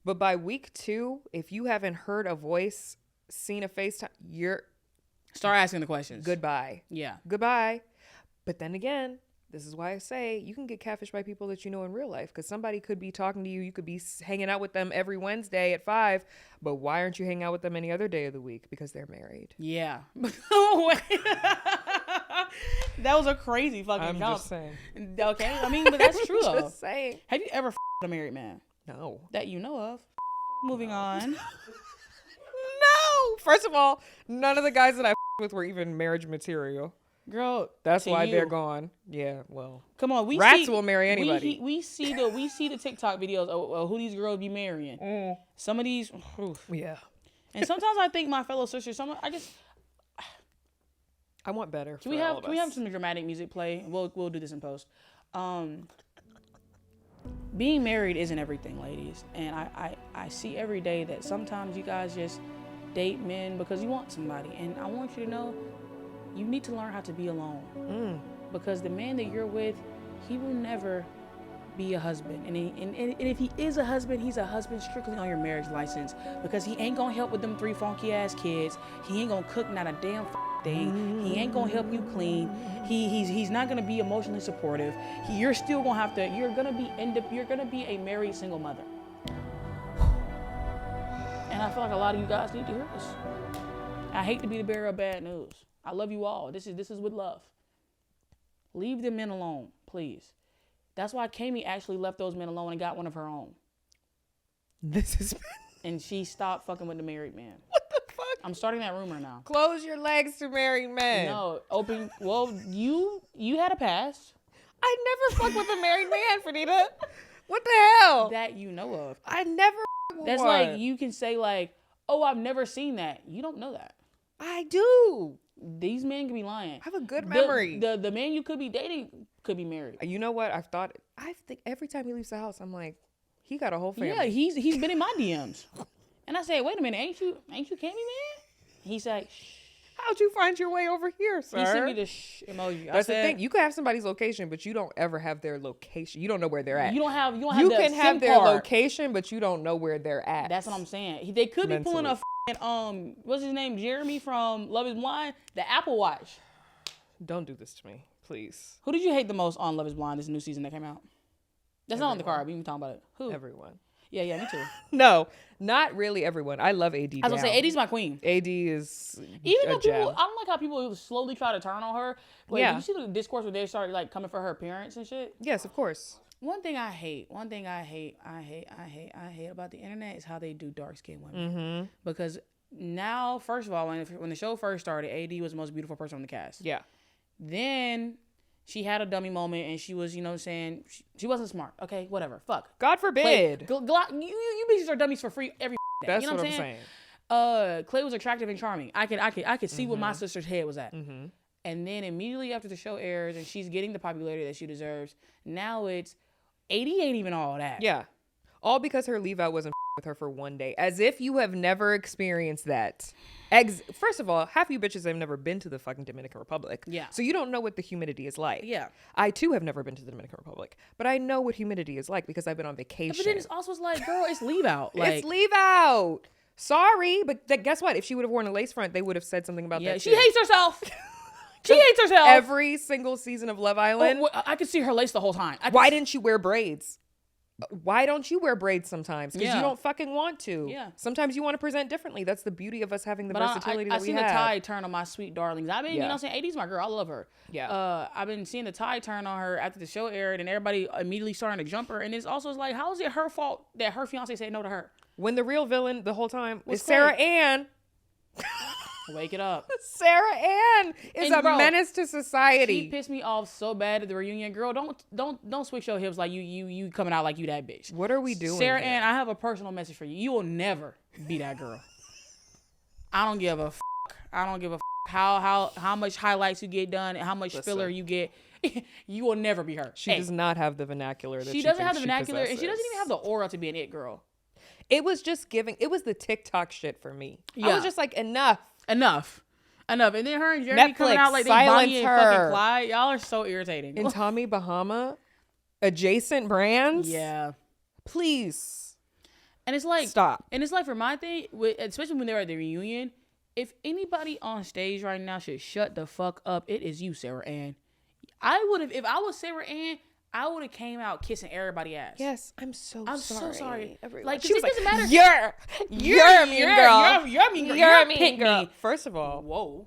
But by week 2, if you haven't heard a voice, seen a FaceTime, you're... Start asking the questions. Goodbye. Yeah. Goodbye. But then again, This is why I say you can get catfished by people that you know in real life, because somebody could be talking to you. You could be hanging out with them every Wednesday at 5, but why aren't you hanging out with them any other day of the week? Because they're married. Yeah. That was a crazy fucking I'm jump. just saying. Okay, I mean, but that's true though. Just saying. Have you ever a married man? No. That you know of? Moving on. No. First of all, none of the guys that I with were even marriage material. Girl, that's why they're gone. Yeah, well, come on, rats will marry anybody. We see the TikTok videos of who these girls be marrying. Some of these, yeah. And sometimes I think my fellow sisters. I want better. Can we have some dramatic music play? We'll do this in post. Being married isn't everything, ladies, and I see every day that sometimes you guys just date men because you want somebody, and I want you to know. You need to learn how to be alone, because the man that you're with, he will never be a husband. And if he is a husband, he's a husband strictly on your marriage license, because he ain't gonna help with them 3 funky ass kids. He ain't gonna cook not a damn thing. He ain't gonna help you clean. He's not gonna be emotionally supportive. You're still gonna have to. You're gonna be a married single mother. And I feel like a lot of you guys need to hear this. I hate to be the bearer of bad news. I love you all. This is with love. Leave the men alone, please. That's why Kamie actually left those men alone and got one of her own. And she stopped fucking with the married man. What the fuck? I'm starting that rumor now. Close your legs to married men. No, open. Well, you had a past. I never fucked with a married man, Fannita. What the hell? That you know of. I never. That's like you can say like, oh, I've never seen that. You don't know that. I do. These men could be lying. I have a good memory. The man you could be dating could be married. You know what? I think every time he leaves the house, I'm like, he got a whole family. Yeah, he's been in my DMs. And I said, wait a minute, ain't you Kamie, man? He's like, shh. How'd you find your way over here, sir? He sent me the shh emoji. That's the thing. You could have somebody's location, but you don't ever have their location. You don't know where they're at. You can have SIM their card. Location, but you don't know where they're at. That's what I'm saying. They could be pulling a what's his name? Jeremy from Love Is Blind, the Apple Watch. Don't do this to me, please. Who did you hate the most on Love Is Blind, this new season that came out? That's not on the card. We even talking about it. Who? Everyone. Yeah, me too. No, not really everyone. I love AD. I was gonna say AD's my queen. AD is even though people, I don't like how people slowly try to turn on her. But yeah. Did you see the discourse where they started like coming for her appearance and shit? Yes, of course. One thing I hate about the internet is how they do dark skinned women. Mm-hmm. Because now, first of all, when the show first started, AD was the most beautiful person on the cast. Yeah. Then she had a dummy moment and she was, saying she wasn't smart. Okay, whatever. Fuck. God forbid. You bitches are dummies for free every day. That's you know what I'm saying. Clay was attractive and charming. I could see what my sister's head was at. Mm-hmm. And then immediately after the show airs and she's getting the popularity that she deserves, now it's 80 ain't even all that. Yeah. All because her leave out wasn't with her for one day. As if you have never experienced that. First of all, half you bitches have never been to the fucking Dominican Republic. Yeah. So you don't know what the humidity is like. Yeah. I too have never been to the Dominican Republic, but I know what humidity is like because I've been on vacation. But then it's also like, girl, it's leave out. Like, it's leave out. Sorry, but guess what? If she would have worn a lace front, they would have said something about that. She hates herself. She hates herself. Every single season of Love Island. Oh, I could see her lace the whole time. Why didn't she wear braids? Why don't you wear braids sometimes? Because you don't fucking want to. Yeah. Sometimes you want to present differently. That's the beauty of us having the versatility that we have. I seen the tide turn on my sweet darlings. I've been, you know what I'm saying? AD's my girl. I love her. Yeah. I've been seeing the tide turn on her after the show aired and everybody immediately starting to jump her. And it's also like, how is it her fault that her fiance said no to her? When the real villain the whole time was Clay. Sarah Ann. Wake it up. Sarah Ann is a menace to society. She pissed me off so bad at the reunion. Girl, don't switch your hips like you coming out like you that bitch. What are we doing? Sarah Ann, I have a personal message for you. You will never be that girl. I don't give a how much highlights you get done and how much filler you get. You will never be her. She does not have the vernacular that she doesn't have the vernacular, and she doesn't even have the aura to be an it girl. It was just it was the TikTok shit for me. Yeah. I was just like, enough. And then her and Jeremy coming out like they Bonnie and fucking Clyde. Y'all are so irritating. And Tommy Bahama, adjacent brands. Yeah. Please. And it's like, stop. And it's like for my thing, especially when they're at the reunion, if anybody on stage right now should shut the fuck up, it is you, Sarah Ann. I would have, if I was Sarah Ann, I would have came out kissing everybody's ass. Yes, I'm so sorry. Everyone. Like, she was it doesn't matter. You're a mean girl. You're a mean girl. You're a mean girl. First of all,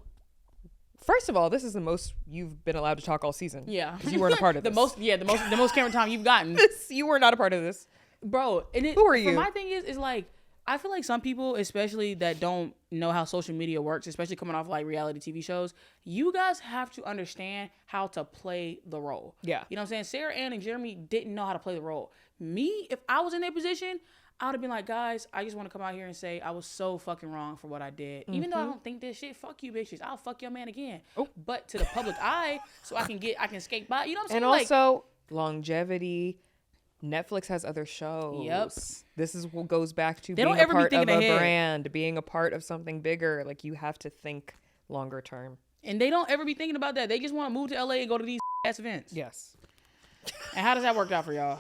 this is the most you've been allowed to talk all season. Yeah, because you weren't a part of this. the most camera time you've gotten. You were not a part of this, bro. And who are you? My thing is like, I feel like some people, especially that don't know how social media works, especially coming off like reality TV shows, you guys have to understand how to play the role. Yeah. You know what I'm saying? Sarah Ann and Jeremy didn't know how to play the role. Me, if I was in their position, I would have been like, guys, I just want to come out here and say I was so fucking wrong for what I did. Mm-hmm. Even though I don't think this shit, fuck you bitches. I'll fuck your man again. Oh. But to the public eye, so I can skate by. You know what I'm saying? And also longevity. Netflix has other shows. Yep. This is what goes back to being a part of a brand, being a part of something bigger. Like, you have to think longer term. And they don't ever be thinking about that. They just want to move to LA and go to these ass events. Yes. And how does that work out for y'all?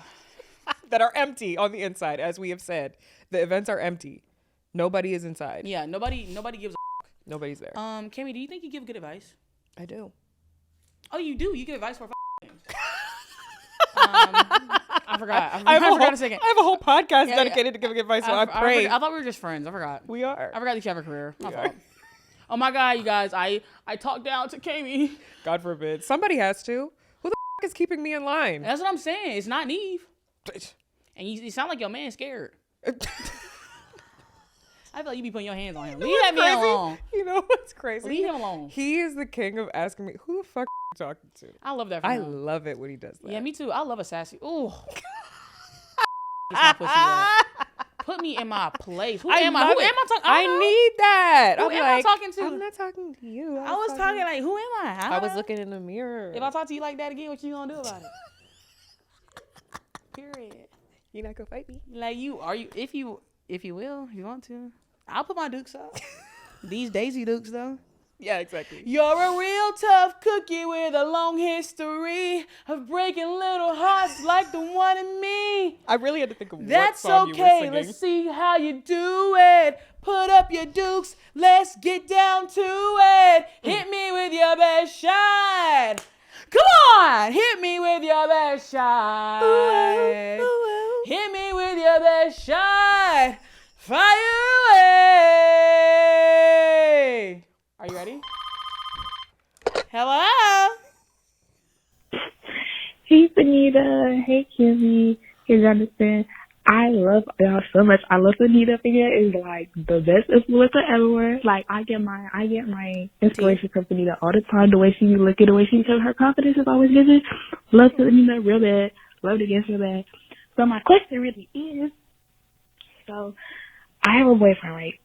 That are empty on the inside, as we have said. The events are empty. Nobody is inside. Yeah, nobody gives a Nobody's there. Kamie, do you think you give good advice? I do. Oh, you do? You give advice for things. I forgot. I forgot a second. I have a whole podcast dedicated to giving advice. So I pray. I thought we were just friends. I forgot. We are. I forgot that you have a career. My fault. Oh my God, you guys! I talked down to Kamie. God forbid. Somebody has to. Who the is keeping me in line? That's what I'm saying. It's not Neve. And you sound like your man scared. I feel like you be putting your hands on him. Leave that man alone. You know what's crazy? Leave him alone. He is the king of asking me, who the fuck are you talking to? I love that for him. I love it when he does that. Yeah, me too. I love a sassy. Ooh. My pussy wet. Put me in my place. Who am I talking to? I need that. Who am I talking to? I'm not talking to you. I was talking like, who am I? I was looking in the mirror. If I talk to you like that again, what you gonna do about it? Period. You're not gonna fight me? Like, if you will, if you want to. I'll put my dukes up. These Daisy Dukes though. Yeah, exactly. You're a real tough cookie with a long history of breaking little hearts like the one in me. I really had to think of That's what song you were singing. Let's see how you do it. Put up your dukes. Let's get down to it. Hit me with your best shot. Come on, hit me with your best shot. Ooh, ooh, ooh. Hit me with your best shot. Fire away. Are you ready? Hello. Hey, Fannita. Hey, Kamie. Hey, Jonathan. I love y'all so much. I love Fannita. Fannita is like the best influencer ever. Like, I get my inspiration from Fannita all the time. The way she look at, the way she shows her confidence is always given. Love Fannita real bad. Love the guest real bad. So my question really is, so I have a boyfriend, right?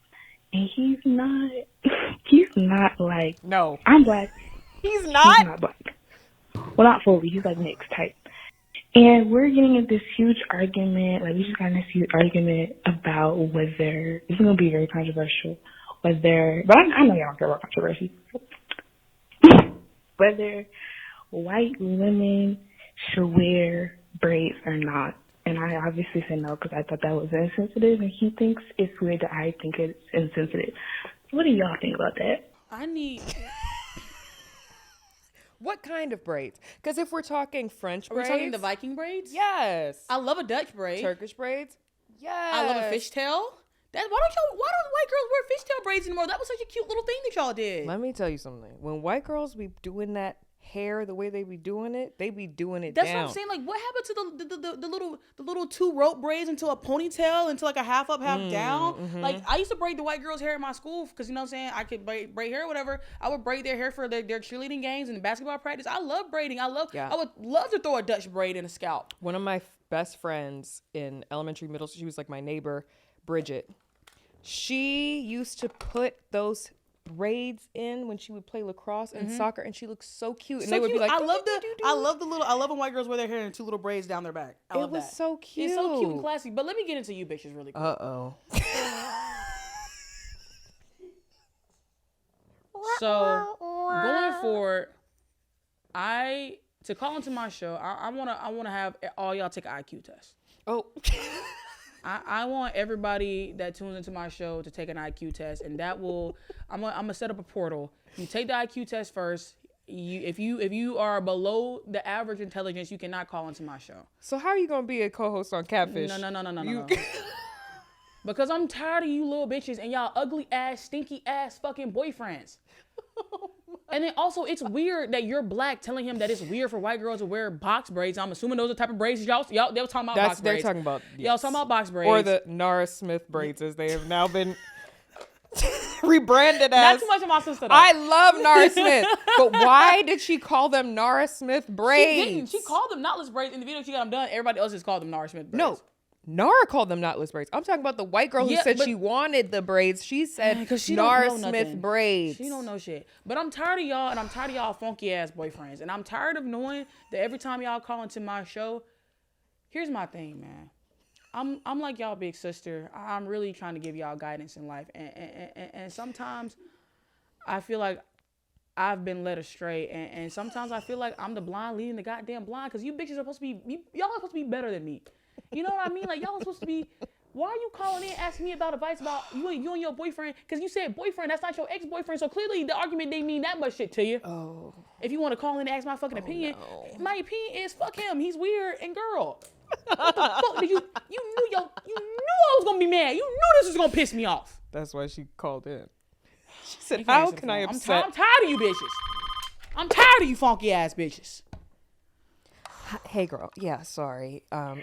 And he's not like, no, I'm black. He's not black. Well, not fully. He's like mixed type. And we're getting into this huge argument. Like, we just got in this huge argument about whether, it's going to be very controversial, but I know y'all don't care about controversy. Whether white women should wear braids or not. And I obviously said no because I thought that was insensitive, and he thinks it's weird that I think it's insensitive. What do y'all think about that? What kind of braids? Because if we're talking French braids. Are we talking the Viking braids? Yes. I love a Dutch braid. Turkish braids? Yes. I love a fishtail. Why don't white girls wear fishtail braids anymore? That was such a cute little thing that y'all did. Let me tell you something. When white girls be doing that hair the way they be doing it That's down. What I'm saying. Like, what happened to the little 2 rope braids into a ponytail, into like a half up, half down? Mm-hmm. Like, I used to braid the white girls' hair in my school because, you know what I'm saying, I could braid hair or whatever. I would braid their hair for their cheerleading games and basketball practice. I love braiding. I would love to throw a Dutch braid in a scalp. One of my best friends in elementary, middle school, she was like my neighbor, Bridget. She used to put those braids in when she would play lacrosse and soccer, and she looked so cute. And they would be like, I love when white girls wear their hair in 2 little braids down their back. I love that. It was so cute. It's so cute and classy. But let me get into you bitches really quick. So going forward, to call into my show, I wanna have all y'all take an IQ test. Oh. I want everybody that tunes into my show to take an IQ test, and that will, I'm gonna set up a portal. You take the IQ test first. if you are below the average intelligence, you cannot call into my show. So how are you gonna be a co-host on Catfish? No. Because I'm tired of you little bitches and y'all ugly ass, stinky ass fucking boyfriends. And then also, it's weird that you're black telling him that it's weird for white girls to wear box braids. I'm assuming those are the type of braids y'all they were talking about. Box braids. They're talking about. Yes. Y'all talking about box braids or the Nara Smith braids, as they have now been rebranded as. Not too much of my sister, though. I love Nara Smith, but why did she call them Nara Smith braids? She didn't. She called them knotless braids in the video. She got them done. Everybody else just called them Nara Smith braids. No. Nara called them knotless braids. I'm talking about the white girl who said she wanted the braids. She said Nara Smith braids. She don't know shit. But I'm tired of y'all, and I'm tired of y'all funky ass boyfriends. And I'm tired of knowing that every time y'all call into my show, here's my thing, man. I'm like y'all big sister. I'm really trying to give y'all guidance in life. And sometimes I feel like I've been led astray. And sometimes I feel like I'm the blind leading the goddamn blind. Because you bitches are supposed to be, y'all are supposed to be better than me. You know what I mean? Like, y'all are supposed to be, why are you calling in asking me about advice about you and your boyfriend? Because you said boyfriend, that's not your ex-boyfriend. So clearly the argument didn't mean that much shit to you. Oh. If you want to call in and ask my fucking opinion, my opinion is fuck him. He's weird and girl. What the fuck did you knew I was going to be mad. You knew this was going to piss me off. That's why she called in. She said, how can I upset? I'm tired of you bitches. I'm tired of you funky ass bitches. Hey girl, yeah, sorry. Hi,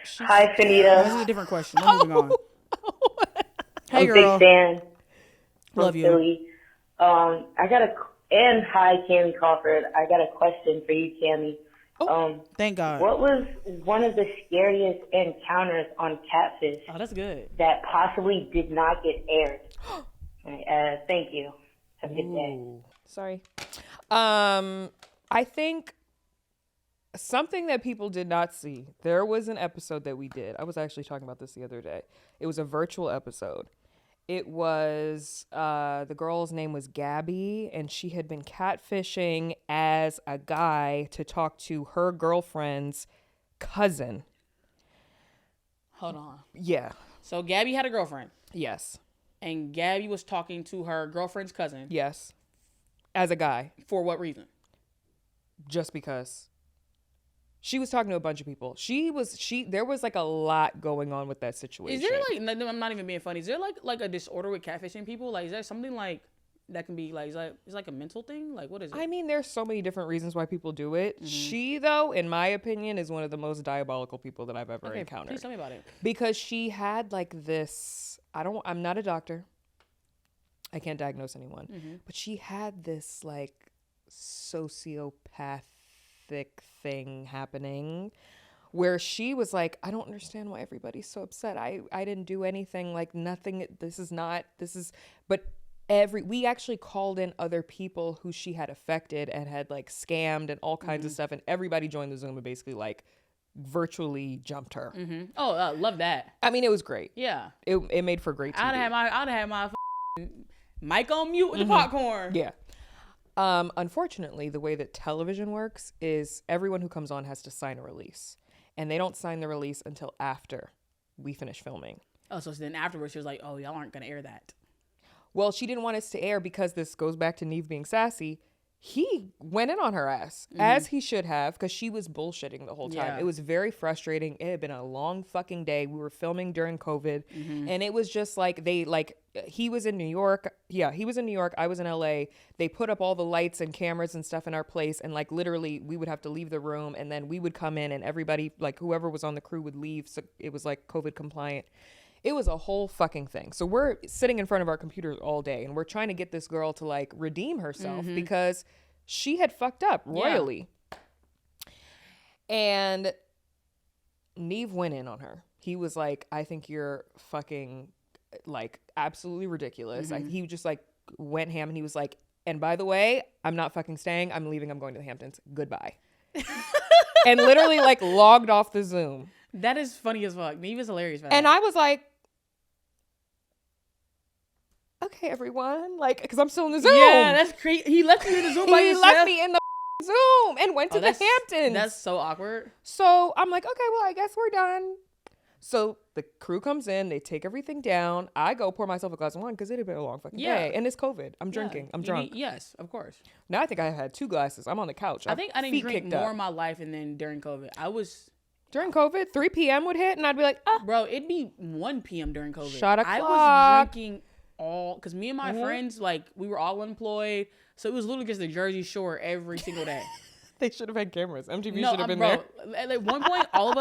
Fannita. This is a different question. We're moving on. Hey I'm girl. Big Stan. Love you. Philly. And hi, Kamie Crawford. I got a question for you, Kamie. Thank God. What was one of the scariest encounters on Catfish? Oh, that's good. That possibly did not get aired? Thank you. Have a good day. Sorry. I think something that people did not see. There was an episode that we did. I was actually talking about this the other day. It was a virtual episode. It was, the girl's name was Gabby, and she had been catfishing as a guy to talk to her girlfriend's cousin. Hold on. Yeah. So Gabby had a girlfriend. Yes. And Gabby was talking to her girlfriend's cousin. Yes. As a guy. For what reason? Just because. She was talking to a bunch of people. There was like a lot going on with that situation. Is there like, I'm not even being funny. Is there like a disorder with catfishing people? Like, is there something like that can be like, is like a mental thing? Like, what is it? I mean, there's so many different reasons why people do it. Mm-hmm. She, though, in my opinion, is one of the most diabolical people that I've ever encountered. Please tell me about it. Because she had like this, I'm not a doctor. I can't diagnose anyone. Mm-hmm. But she had this like sociopathic thing happening where she was like, I don't understand why everybody's so upset. I didn't do anything, like nothing. But we actually called in other people who she had affected and had like scammed and all kinds of stuff. And everybody joined the Zoom and basically like virtually jumped her. Mm-hmm. Oh, love that. I mean, it was great. Yeah. It made for great TV. I'd have had my mic on mute with the popcorn. Yeah. Unfortunately, the way that television works is everyone who comes on has to sign a release, and they don't sign the release until after we finish filming. Oh, so then afterwards she was like, oh, y'all aren't going to air that. Well, she didn't want us to air because this goes back to Neve being sassy. He went in on her ass, as he should have, because she was bullshitting the whole time. Yeah. It was very frustrating. It had been a long fucking day. We were filming during COVID, and it was just like he was in New York. Yeah, he was in New York. I was in LA. They put up all the lights and cameras and stuff in our place, and like literally we would have to leave the room, and then we would come in, and everybody, like whoever was on the crew, would leave. So it was like COVID compliant. It was a whole fucking thing. So we're sitting in front of our computers all day, and we're trying to get this girl to like redeem herself because she had fucked up royally. Yeah. And Neve went in on her. He was like, I think you're fucking like absolutely ridiculous. He just like went ham, and he was like, and by the way, I'm not fucking staying. I'm leaving. I'm going to the Hamptons. Goodbye. And literally like logged off the Zoom. That is funny as fuck. Neve is hilarious. And I was like, okay, everyone, like, because I'm still in the Zoom. Yeah, that's crazy. He left you in the Zoom by yourself? He left me in the Zoom and went to the Hamptons. That's so awkward. So I'm like, okay, well, I guess we're done. So the crew comes in, they take everything down. I go pour myself a glass of wine because it had been a long fucking day. And it's COVID. I'm drinking. I'm drunk. Yes, of course. Now I think I had 2 glasses. I'm on the couch. I think I didn't drink more in my life and then during COVID. During COVID, 3 p.m. would hit and I'd be like, Bro, it'd be 1 p.m. during COVID. Shot o'clock. I was drinking because me and my friends, like, we were all unemployed. So it was literally just the Jersey Shore every single day. They should have had cameras. MTV should have been there. At one point, all of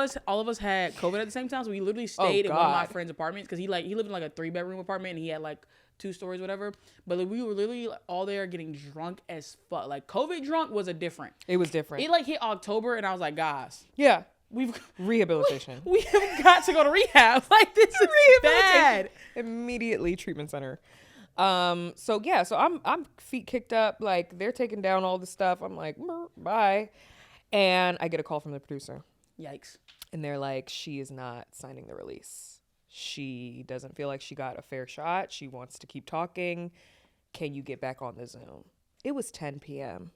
us had COVID at the same time, so we literally stayed in one of my friend's apartments because he lived in like a 3-bedroom apartment and he had like 2 stories, whatever. But like, we were literally all there getting drunk as fuck. Like COVID drunk was It was different. It like hit October and I was like, guys, yeah, we've rehabilitation. We have got to go to rehab. Like this is bad. Immediately treatment center. So I'm feet kicked up, like they're taking down all the stuff. I'm like, bye. And I get a call from the producer. Yikes. And they're like, she is not signing the release. She doesn't feel like she got a fair shot. She wants to keep talking. Can you get back on the Zoom? It was 10 p.m.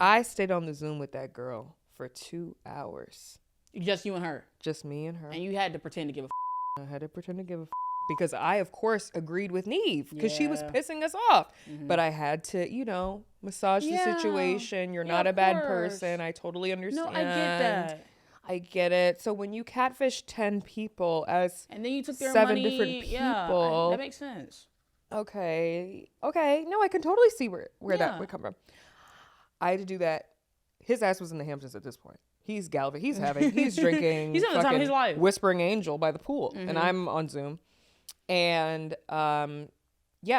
I stayed on the Zoom with that girl for 2 hours. Just you and her? Just me and her. And you had to pretend to give a I had to pretend to give a because I, of course, agreed with Neve because she was pissing us off. But I had to, massage the situation. You're not a bad person. I totally understand. No, I get that. I get it. So when you catfish 10 people as and then you took their 7 money, different people. that makes sense. Okay. No, I can totally see where that would come from. I had to do that. His ass was in the Hamptons at this point. He's drinking. He's having the time of his life. Whispering Angel by the pool. And I'm on Zoom. And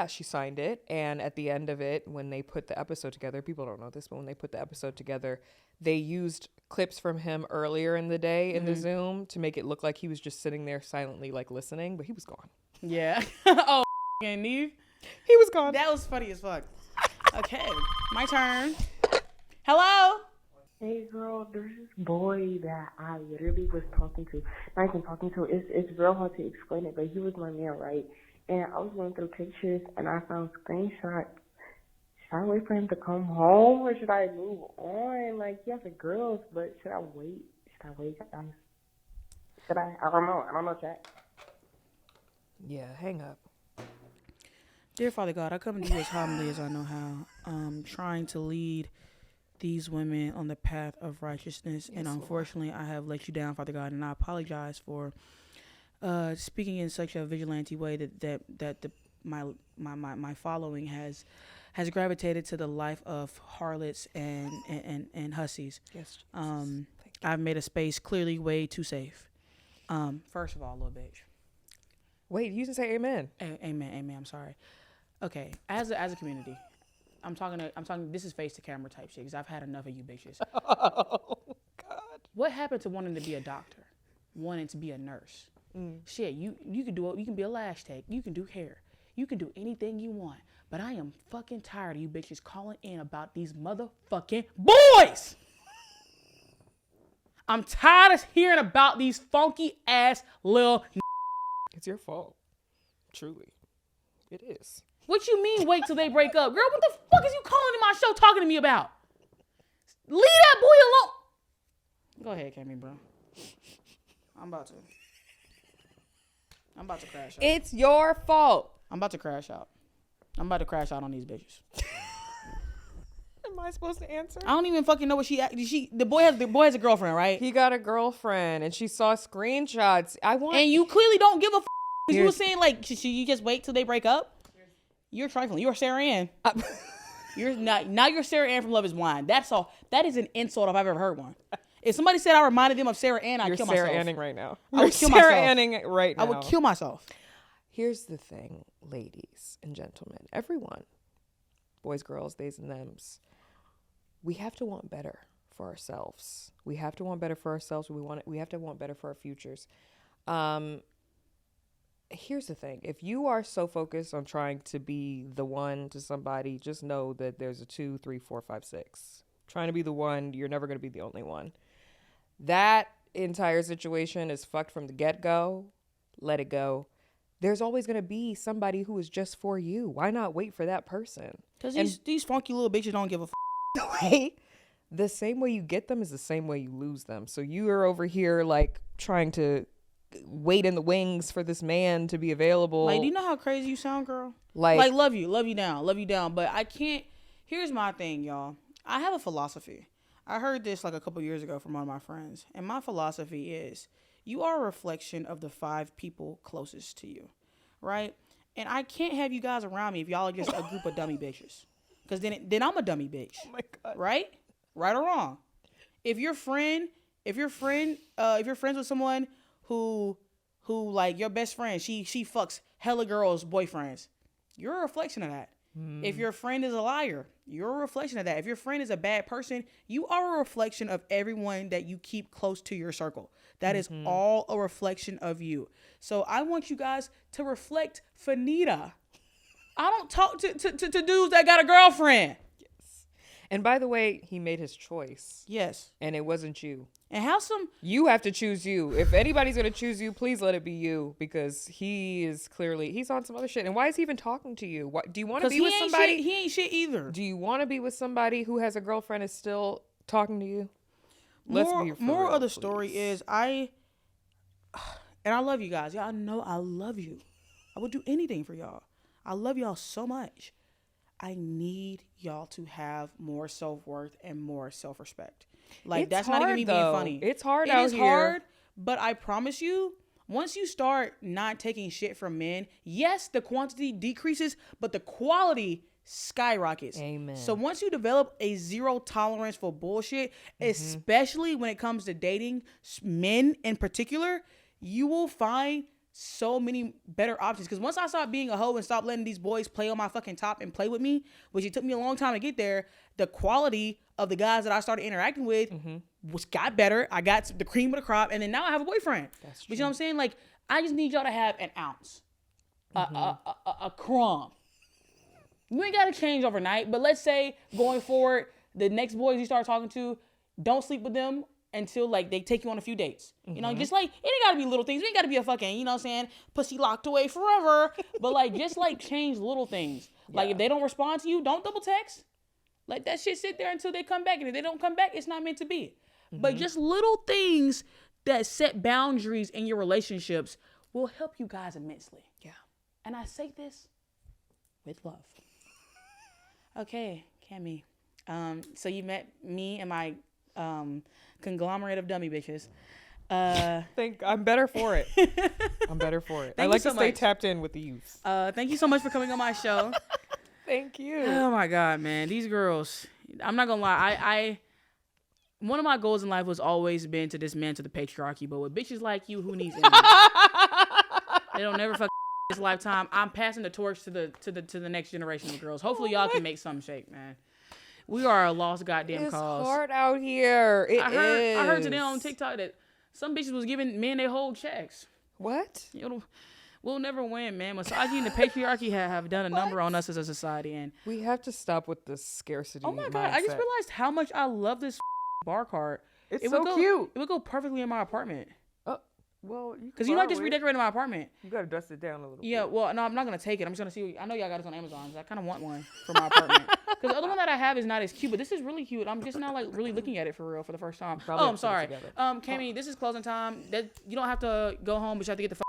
she signed it. And at the end of it, when they put the episode together, people don't know this, but when they put the episode together, they used clips from him earlier in the day in the Zoom to make it look like he was just sitting there silently, like listening, but he was gone. Yeah. Oh, and Neve? He was gone. That was funny as fuck. Okay, my turn. Hello? Hey girl, there's this boy that I literally was talking to. Not even talking to. It's real hard to explain it, but he was my man, right? And I was going through pictures and I found screenshots. Should I wait for him to come home or should I move on? Like, he has a girls, but should I wait? Guys? I don't know. I don't know, chat. Yeah, hang up. Dear Father God, I come to you as humbly as I know how, trying to lead these women on the path of righteousness. Yes, and unfortunately, Lord, I have let you down, Father God, and I apologize for speaking in such a vigilante way that my following has gravitated to the life of harlots and hussies. Yes. I've made a space clearly way too safe. First of all, little bitch. Wait, you didn't say amen. Amen. I'm sorry. Okay, as a community, I'm talking. This is face to camera type shit because I've had enough of you bitches. Oh God. What happened to wanting to be a doctor, wanting to be a nurse? Shit, you can do it. You can be a lash tech. You can do hair. You can do anything you want. But I am fucking tired of you bitches calling in about these motherfucking boys. I'm tired of hearing about these funky ass little. It's your fault. Truly, it is. What you mean wait till they break up? Girl, what the fuck is you calling in my show talking to me about? Leave that boy alone. Go ahead, Kamie, bro. I'm about to crash out. It's your fault. I'm about to crash out. I'm about to crash out on these bitches. Am I supposed to answer? I don't even fucking know what the boy has a girlfriend, right? He got a girlfriend and she saw screenshots. And you clearly don't give a f***. Because you were saying, like, should you just wait till they break up? You're trifling. You're Sarah Ann. You're not. Now you're Sarah Ann from Love Is Blind. That's all. That is an insult if I've ever heard one. If somebody said I reminded them of Sarah Ann, I'd kill myself. You're Sarah Anning right now. I would kill myself. Sarah Anning right now. I would kill myself. Here's the thing, ladies and gentlemen, everyone, boys, girls, theys and thems, we have to want better for ourselves. We have to want better for ourselves. We have to want better for our futures. Here's the thing. If you are so focused on trying to be the one to somebody, just know that there's a 2, 3, 4, 5, 6. Trying to be the one, you're never going to be the only one. That entire situation is fucked from the get-go. Let it go. There's always going to be somebody who is just for you. Why not wait for that person? Because these funky little bitches don't give a f***. Wait. the same way you get them is the same way you lose them. So you are over here like trying to wait in the wings for this man to be available. Like, do you know how crazy you sound, girl? Like love you down. But I can't. Here's my thing, y'all. I have a philosophy. I heard this like a couple years ago from one of my friends, and my philosophy is you are a reflection of the 5 people closest to you, right? And I can't have you guys around me if y'all are just a group of dummy bitches, because then I'm a dummy bitch. Oh my God. Right or wrong? If you're friends with someone who like your best friend, she fucks hella girls' boyfriends, you're a reflection of that. If your friend is a liar, you're a reflection of that. If your friend is a bad person, you are a reflection of everyone that you keep close to your circle. That is all a reflection of you. So I want you guys to reflect Fannita. I don't talk to dudes that got a girlfriend. Yes. And by the way, he made his choice. Yes. And it wasn't you. And you have to choose you. If anybody's going to choose you, please let it be you, because he's on some other shit. And why is he even talking to you? Do you want to be with somebody? He ain't shit either. Do you want to be with somebody who has a girlfriend and is still talking to you? More of the story is and I love you guys. Y'all know I love you. I would do anything for y'all. I love y'all so much. I need y'all to have more self-worth and more self-respect. Like, that's not even me being funny. It's hard out here. It is hard, but I promise you, once you start not taking shit from men, yes, the quantity decreases, but the quality skyrockets. Amen. So once you develop a zero tolerance for bullshit, especially when it comes to dating men in particular, you will find so many better options. Because once I stopped being a hoe and stopped letting these boys play on my fucking top and play with me, which it took me a long time to get there, the quality of the guys that I started interacting with got better. I got the cream of the crop, and then now I have a boyfriend. That's true. But you know what I'm saying? Like, I just need y'all to have an ounce, a crumb. You ain't got to change overnight, but let's say going forward, the next boys you start talking to, don't sleep with them until like they take you on a few dates. You know, just like, it ain't gotta be little things. It ain't gotta be a fucking, you know what I'm saying, pussy locked away forever. But like, just like change little things. Like, if they don't respond to you, don't double text. Let that shit sit there until they come back. And if they don't come back, it's not meant to be. But just little things that set boundaries in your relationships will help you guys immensely. Yeah. And I say this with love. Okay, Kamie. So you met me and my conglomerate of dummy bitches. I'm better for it. I like to stay tapped in with the youth. Thank you so much for coming on my show. Thank you. Oh my God, man. These girls, I'm not gonna lie. I one of my goals in life was always been to dismantle the patriarchy, but with bitches like you, who needs enemies? They don't never fuck this lifetime. I'm passing the torch to the next generation of girls. Hopefully y'all can make some shake, man. We are a lost goddamn cause. It's hard out here. I heard today on TikTok that some bitches was giving men their whole checks. What? We'll never win, man. Misogyny and the patriarchy have done a number on us as a society, and we have to stop with the scarcity. Oh my God! I just realized how much I love this bar cart. It's so cute. It would go perfectly in my apartment. Well, because you know I just redecorated my apartment. You gotta dust it down a little bit. Yeah, well, no, I'm not gonna take it. I'm just gonna see. I know y'all got it on Amazon. So I kind of want one for my apartment. Because the other one that I have is not as cute, but this is really cute. I'm just now like really looking at it for real for the first time. I'm sorry. Kamie, this is closing time. That you don't have to go home, but you have to get the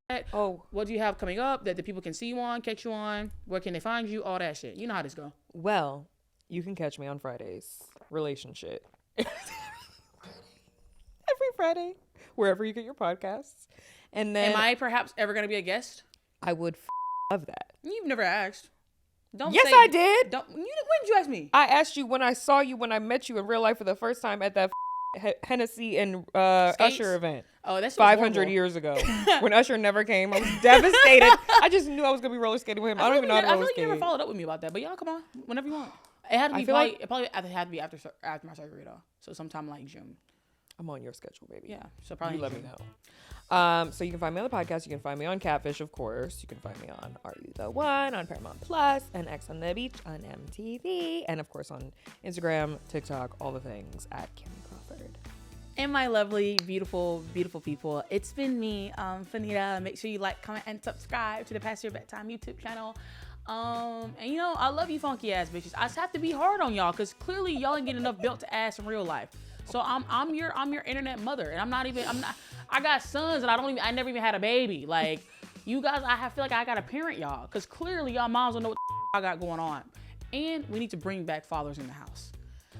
at. Oh, what do you have coming up that the people can see you on, catch you on? Where can they find you? All that shit. You know how this go. Well, you can catch me on Fridays. Relationship. Every Friday, wherever you get your podcasts. And then, am I perhaps ever going to be a guest? I would love that. You've never asked. Yes, I did. When did you ask me? I asked you when I saw you, when I met you in real life for the first time at that Hennessy and Usher event. Oh, that's 500 years ago. When Usher never came, I was devastated. I just knew I was gonna be roller skating with him. I don't even know how to roller skate. I feel like you never followed up with me about that, but y'all come on whenever you want. It had to be probably had to be after my surgery though. So sometime like June. I'm on your schedule, baby. Yeah. So probably you let me know. So you can find me on the podcast. You can find me on Catfish, of course. You can find me on Are You the One on Paramount Plus and X on the Beach on MTV, and of course on Instagram, TikTok, all the things at Kamie Crawford. And my lovely, beautiful, beautiful people. It's been me, Fannita. Make sure you like, comment, and subscribe to the Past Your Bedtime YouTube channel. And you know, I love you funky ass bitches. I just have to be hard on y'all because clearly y'all ain't getting enough built to ass in real life. So I'm your internet mother, and I got sons and I never even had a baby. Like, you guys, feel like I gotta parent y'all because clearly y'all moms don't know what I got going on. And we need to bring back fathers in the house.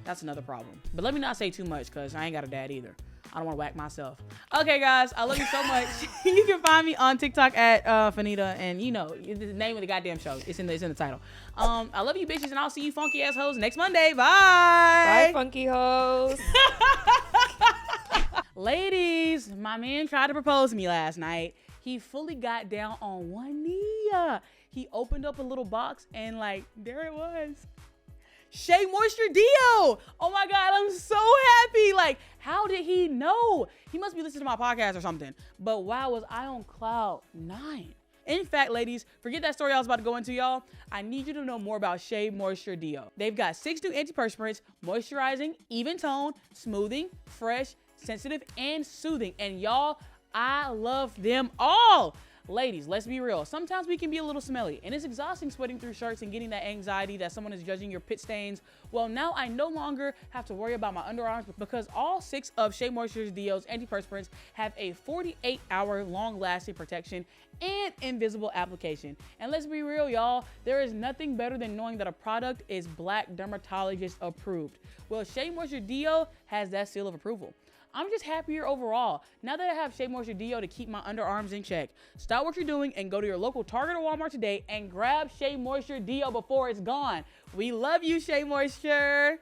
That's another problem. But let me not say too much because I ain't got a dad either. I don't want to whack myself. Okay, guys, I love you so much. You can find me on TikTok at Fannita, and you know the name of the goddamn show. It's in the title. I love you bitches, and I'll see you funky ass hoes next Monday. Bye. Bye, funky hoes. Ladies, my man tried to propose to me last night. He fully got down on one knee. He opened up a little box, and like there it was. Shea Moisture Dio. Oh my God, I'm so happy. Like, how did he know? He must be listening to my podcast or something. But wow, was I on cloud 9. In fact, ladies, forget that story I was about to go into, y'all. I need you to know more about Shea Moisture Dio. They've got 6 new antiperspirants, moisturizing, even tone, smoothing, fresh, sensitive, and soothing. And y'all, I love them all. Ladies, let's be real. Sometimes we can be a little smelly, and it's exhausting sweating through shirts and getting that anxiety that someone is judging your pit stains. Well, now I no longer have to worry about my underarms because all 6 of Shea Moisture Dio's antiperspirants have a 48-hour long-lasting protection and invisible application. And let's be real, y'all, there is nothing better than knowing that a product is Black dermatologist approved. Well, Shea Moisture Dio has that seal of approval. I'm just happier overall now that I have Shea Moisture Dio to keep my underarms in check. Stop what you're doing and go to your local Target or Walmart today and grab Shea Moisture Dio before it's gone. We love you, Shea Moisture.